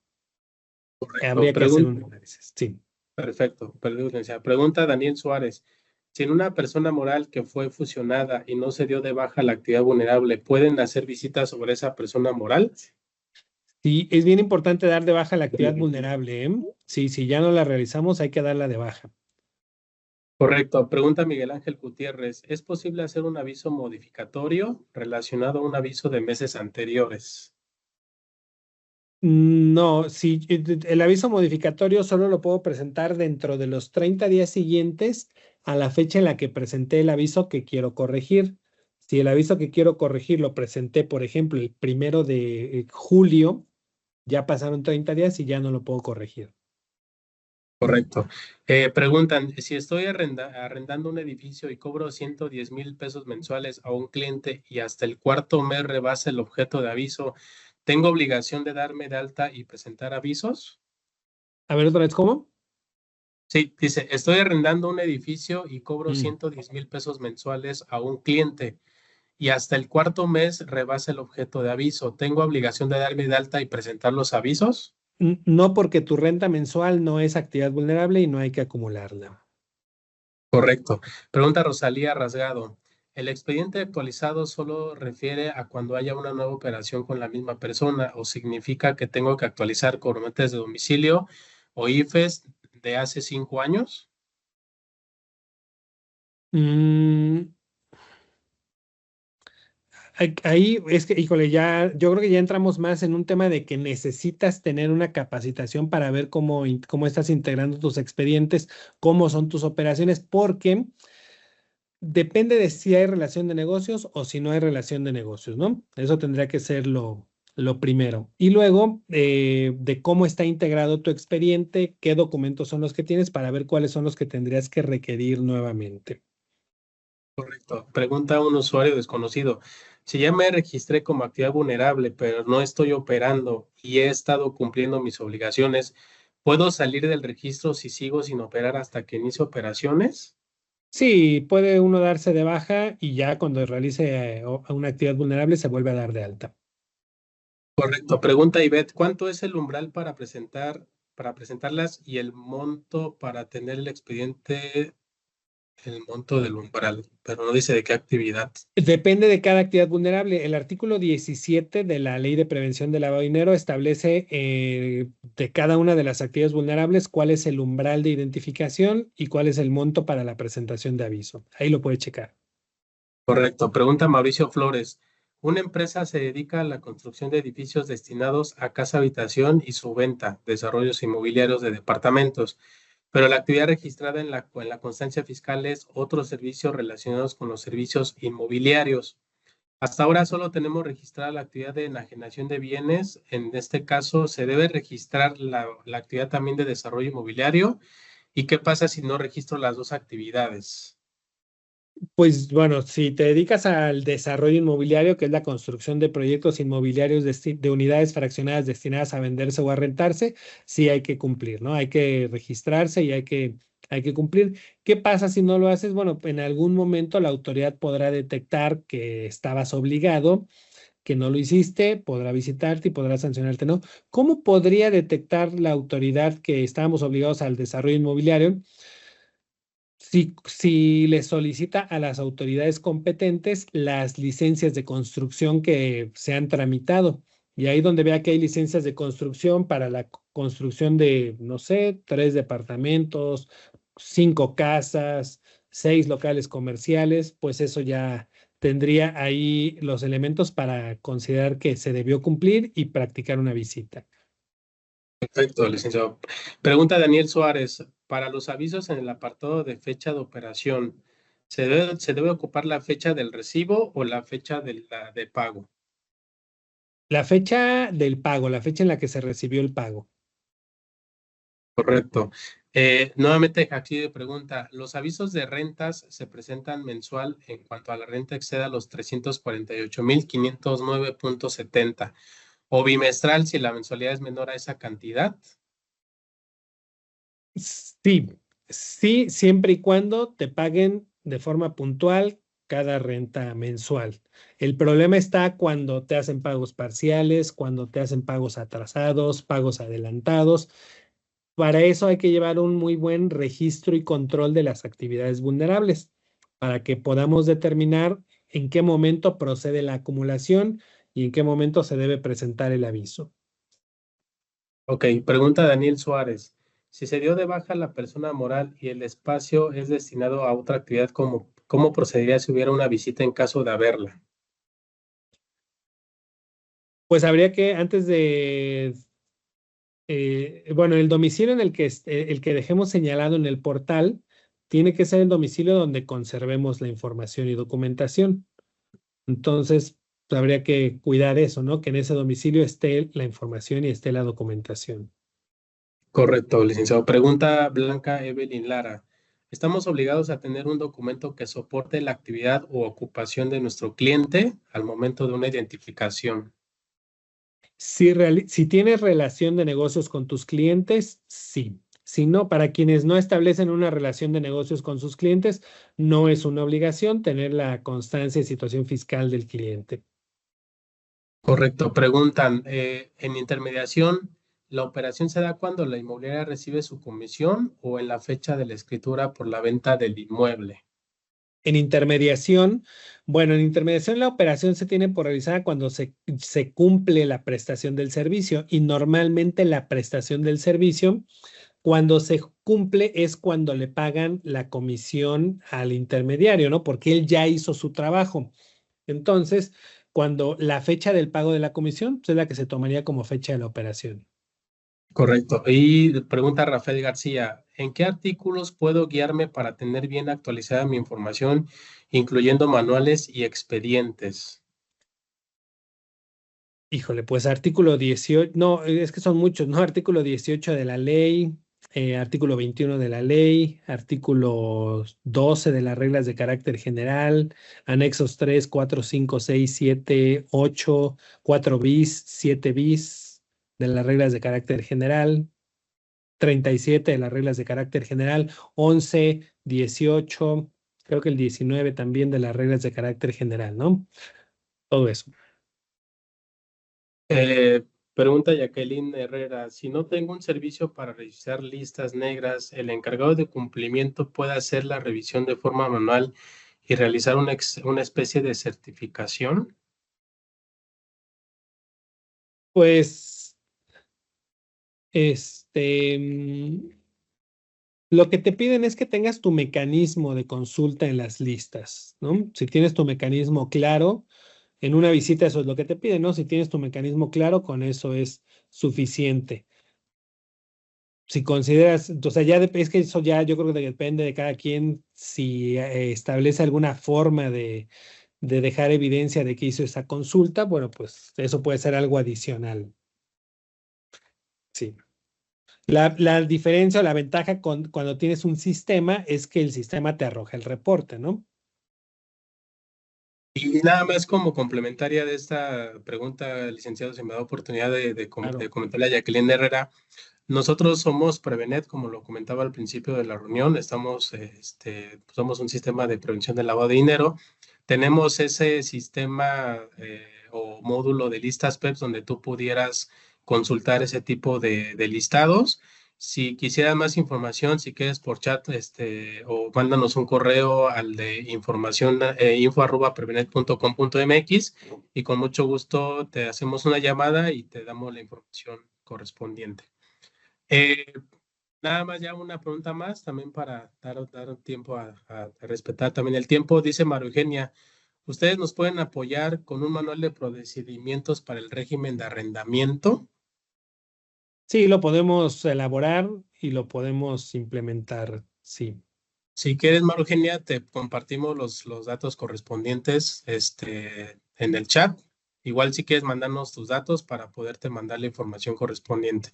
Correcto. Habría que hacer un análisis, sí. Perfecto. Pregunta Daniel Suárez. Si en una persona moral que fue fusionada y no se dio de baja la actividad vulnerable, ¿pueden hacer visitas sobre esa persona moral? Sí, es bien importante dar de baja la actividad vulnerable, ¿eh? Sí, si ya no la realizamos, hay que darla de baja. Correcto. Pregunta Miguel Ángel Gutiérrez. ¿Es posible hacer un aviso modificatorio relacionado a un aviso de meses anteriores? No, si el aviso modificatorio solo lo puedo presentar dentro de los 30 días siguientes a la fecha en la que presenté el aviso que quiero corregir. Si el aviso que quiero corregir lo presenté, por ejemplo, el 1 de julio, ya pasaron 30 días y ya no lo puedo corregir. Correcto. Preguntan, si estoy arrendando un edificio y cobro 110,000 pesos mensuales a un cliente y hasta el cuarto mes rebasa el objeto de aviso, ¿tengo obligación de darme de alta y presentar avisos? A ver, otra vez, ¿cómo? Sí, dice, estoy arrendando un edificio y cobro Mm. 110,000 pesos mensuales a un cliente y hasta el cuarto mes rebasa el objeto de aviso. ¿Tengo obligación de darme de alta y presentar los avisos? No, porque tu renta mensual no es actividad vulnerable y no hay que acumularla. Correcto. Pregunta Rosalía Rasgado. ¿El expediente actualizado solo refiere a cuando haya una nueva operación con la misma persona o significa que tengo que actualizar comprobantes de domicilio o IFES de hace 5 años? Mm, Ahí es que, híjole, ya, yo creo que ya entramos más en un tema de que necesitas tener una capacitación para ver cómo estás integrando tus expedientes, cómo son tus operaciones, porque depende de si hay relación de negocios o si no hay relación de negocios, ¿no? Eso tendría que ser lo primero. Y luego, de cómo está integrado tu expediente, qué documentos son los que tienes para ver cuáles son los que tendrías que requerir nuevamente. Correcto. Pregunta un usuario desconocido. Si ya me registré como actividad vulnerable, pero no estoy operando y he estado cumpliendo mis obligaciones, ¿puedo salir del registro si sigo sin operar hasta que inicie operaciones? Sí, puede uno darse de baja y ya cuando realice una actividad vulnerable se vuelve a dar de alta. Correcto. Pregunta Ivette, ¿cuánto es el umbral para presentarlas y el monto para tener el expediente, el monto del umbral? Pero no dice de qué actividad. Depende de cada actividad vulnerable. El artículo 17 de la Ley de Prevención del Lavado de Dinero establece de cada una de las actividades vulnerables cuál es el umbral de identificación y cuál es el monto para la presentación de aviso. Ahí lo puede checar. Correcto. Pregunta Mauricio Flores. Una empresa se dedica a la construcción de edificios destinados a casa habitación y su venta, desarrollos inmobiliarios de departamentos, pero la actividad registrada en la constancia fiscal es otros servicios relacionados con los servicios inmobiliarios. Hasta ahora solo tenemos registrada la actividad de enajenación de bienes. En este caso, se debe registrar la actividad también de desarrollo inmobiliario. ¿Y qué pasa si no registro las dos actividades? Pues bueno, si te dedicas al desarrollo inmobiliario, que es la construcción de proyectos inmobiliarios de unidades fraccionadas destinadas a venderse o a rentarse, sí hay que cumplir, ¿no? Hay que registrarse y hay que cumplir. ¿Qué pasa si no lo haces? Bueno, en algún momento la autoridad podrá detectar que estabas obligado, que no lo hiciste, podrá visitarte y podrá sancionarte, ¿no? ¿Cómo podría detectar la autoridad que estábamos obligados al desarrollo inmobiliario? Si le solicita a las autoridades competentes las licencias de construcción que se han tramitado. Y ahí donde vea que hay licencias de construcción para la construcción de, no sé, 3 departamentos, 5 casas, 6 locales comerciales, pues eso ya tendría ahí los elementos para considerar que se debió cumplir y practicar una visita. Perfecto, licenciado. Pregunta Daniel Suárez. Para los avisos en el apartado de fecha de operación, ¿se debe ocupar la fecha del recibo o la fecha de pago? La fecha del pago, la fecha en la que se recibió el pago. Correcto. Nuevamente, aquí de pregunta, ¿los avisos de rentas se presentan mensual en cuanto a la renta exceda los 348,509,70? O bimestral si la mensualidad es menor a esa cantidad. Sí, sí, siempre y cuando te paguen de forma puntual cada renta mensual. El problema está cuando te hacen pagos parciales, cuando te hacen pagos atrasados, pagos adelantados. Para eso hay que llevar un muy buen registro y control de las actividades vulnerables para que podamos determinar en qué momento procede la acumulación y en qué momento se debe presentar el aviso. Ok, pregunta Daniel Suárez. Si se dio de baja la persona moral y el espacio es destinado a otra actividad, ¿cómo procedería si hubiera una visita en caso de haberla? Pues habría que, antes de, bueno, el domicilio en el que dejemos señalado en el portal, tiene que ser el domicilio donde conservemos la información y documentación. Entonces, habría que cuidar eso, ¿no? Que en ese domicilio esté la información y esté la documentación. Correcto, licenciado. Pregunta Blanca Evelyn Lara. ¿Estamos obligados a tener un documento que soporte la actividad o ocupación de nuestro cliente al momento de una identificación? Si tienes relación de negocios con tus clientes, sí. Si no, para quienes no establecen una relación de negocios con sus clientes, no es una obligación tener la constancia y situación fiscal del cliente. Correcto. Preguntan, en intermediación, ¿la operación se da cuando la inmobiliaria recibe su comisión o en la fecha de la escritura por la venta del inmueble? En intermediación, bueno, en intermediación la operación se tiene por realizada cuando se cumple la prestación del servicio y normalmente la prestación del servicio, cuando se cumple es cuando le pagan la comisión al intermediario, ¿no? Porque él ya hizo su trabajo. Entonces, cuando la fecha del pago de la comisión pues, es la que se tomaría como fecha de la operación. Correcto. Y pregunta Rafael García, ¿en qué artículos puedo guiarme para tener bien actualizada mi información, incluyendo manuales y expedientes? Híjole, pues artículo 18, no, es que son muchos, ¿no? Artículo 18 de la ley, artículo 21 de la ley, artículo 12 de las reglas de carácter general, anexos 3, 4, 5, 6, 7, 8, 4 bis, 7 bis de las reglas de carácter general, 37 de las reglas de carácter general, 11, 18, creo que el 19 también de las reglas de carácter general, ¿no? Todo eso. Eh, Pregunta Jacqueline Herrera, si no tengo un servicio para revisar listas negras, ¿el encargado de cumplimiento puede hacer la revisión de forma manual y realizar una especie de certificación? Pues, este, mm, lo que te piden es que tengas tu mecanismo de consulta en las listas, ¿no? Si tienes tu mecanismo claro, en una visita eso es lo que te piden, ¿no? Si tienes tu mecanismo claro, con eso es suficiente. Si consideras, o sea, es que eso ya yo creo que depende de cada quien si establece alguna forma de dejar evidencia de que hizo esa consulta, bueno, pues eso puede ser algo adicional. Sí. La diferencia o la ventaja cuando tienes un sistema es que el sistema te arroja el reporte, ¿no? Y nada más como complementaria de esta pregunta, licenciado, se me da oportunidad de Claro. comentarle a Jacqueline Herrera. Nosotros somos Prevenet, como lo comentaba al principio de la reunión, somos un sistema de prevención del lavado de dinero. Tenemos ese sistema o módulo de listas PEPs donde tú pudieras consultar ese tipo de listados. Si quisieras más información, si quieres por chat, o mándanos un correo al de información info@prevenet.com.mx y con mucho gusto te hacemos una llamada y te damos la información correspondiente. Eh, Nada más ya una pregunta más, también para dar tiempo a respetar también el tiempo. Dice María Eugenia, ¿ustedes nos pueden apoyar con un manual de procedimientos para el régimen de arrendamiento? Sí, lo podemos elaborar y lo podemos implementar, sí. Si quieres, María Eugenia, te compartimos los datos correspondientes en el chat. Igual si quieres mandarnos tus datos para poderte mandar la información correspondiente.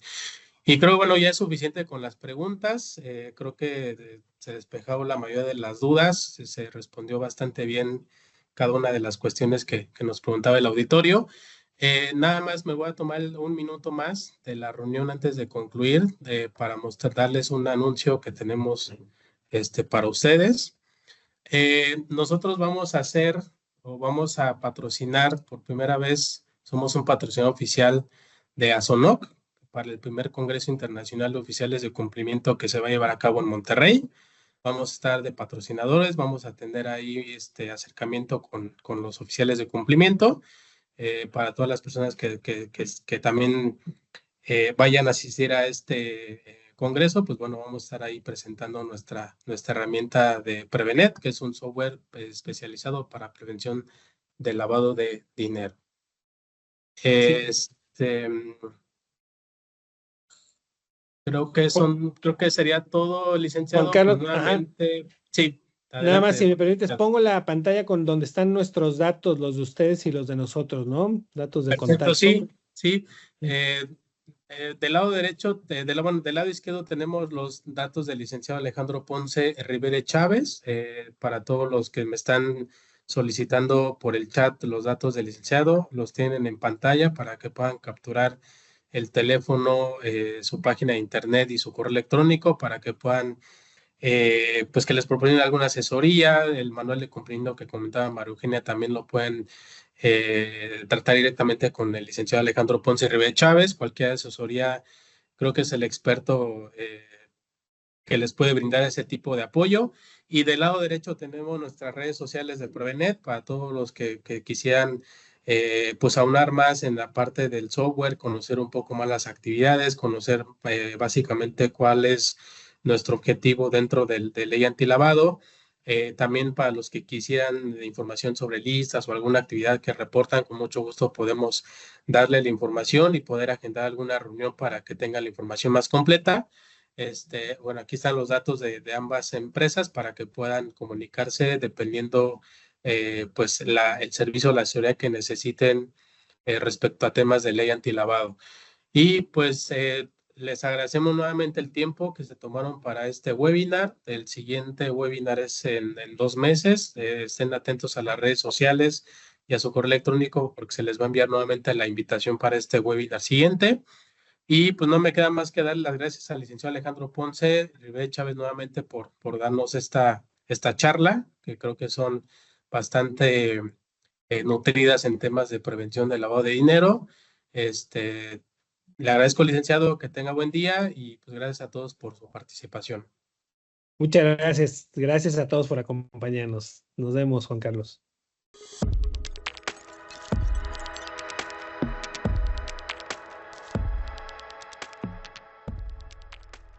Y creo, bueno, ya es suficiente con las preguntas. Creo que se despejaron la mayoría de las dudas. Se respondió bastante bien cada una de las cuestiones que nos preguntaba el auditorio. Nada más me voy a tomar un minuto más de la reunión antes de concluir para darles un anuncio que tenemos para ustedes. Nosotros vamos a hacer o vamos a patrocinar por primera vez, somos un patrocinador oficial de ASONOC para el primer Congreso Internacional de Oficiales de Cumplimiento que se va a llevar a cabo en Monterrey. Vamos a estar de patrocinadores, vamos a tener ahí este acercamiento con los oficiales de cumplimiento para todas las personas que también vayan a asistir a este congreso, pues bueno, vamos a estar ahí presentando nuestra herramienta de Prevenet, que es un software especializado para prevención del lavado de dinero. Este, creo que sería todo, licenciado. Juan Carlos, Pues nuevamente, sí, nada más, si adelante. me permites, pongo la pantalla con donde están nuestros datos, los de ustedes y los de nosotros, ¿no? Datos de Perfecto, contacto. sí, sí. Del lado derecho, del lado izquierdo tenemos los datos del licenciado Alejandro Ponce Rivera Chávez. Para todos los que me están solicitando por el chat los datos del licenciado, los tienen en pantalla para que puedan capturar el teléfono, su página de internet y su correo electrónico para que puedan, pues que les proponen alguna asesoría. El manual de cumplimiento que comentaba María Eugenia también lo pueden tratar directamente con el licenciado Alejandro Ponce Rivera Chávez. Cualquier asesoría, creo que es el experto que les puede brindar ese tipo de apoyo. Y del lado derecho tenemos nuestras redes sociales de Prevenet para todos los que quisieran pues aunar más en la parte del software, conocer un poco más las actividades, conocer básicamente cuál es nuestro objetivo dentro de ley antilavado. También para los que quisieran información sobre listas o alguna actividad que reportan, con mucho gusto podemos darle la información y poder agendar alguna reunión para que tengan la información más completa. Bueno, aquí están los datos de ambas empresas para que puedan comunicarse dependiendo pues el servicio o la asesoría que necesiten respecto a temas de ley antilavado. Y pues les agradecemos nuevamente el tiempo que se tomaron para este webinar. El siguiente webinar es en 2 meses. Estén atentos a las redes sociales y a su correo electrónico porque se les va a enviar nuevamente la invitación para este webinar siguiente. Y pues no me queda más que darle las gracias al licenciado Alejandro Ponce Rivera Chávez nuevamente por darnos esta charla, que creo que son bastante nutridas en temas de prevención del lavado de dinero. Le agradezco, licenciado, que tenga buen día y pues gracias a todos por su participación. Muchas gracias. Gracias a todos por acompañarnos. Nos vemos, Juan Carlos.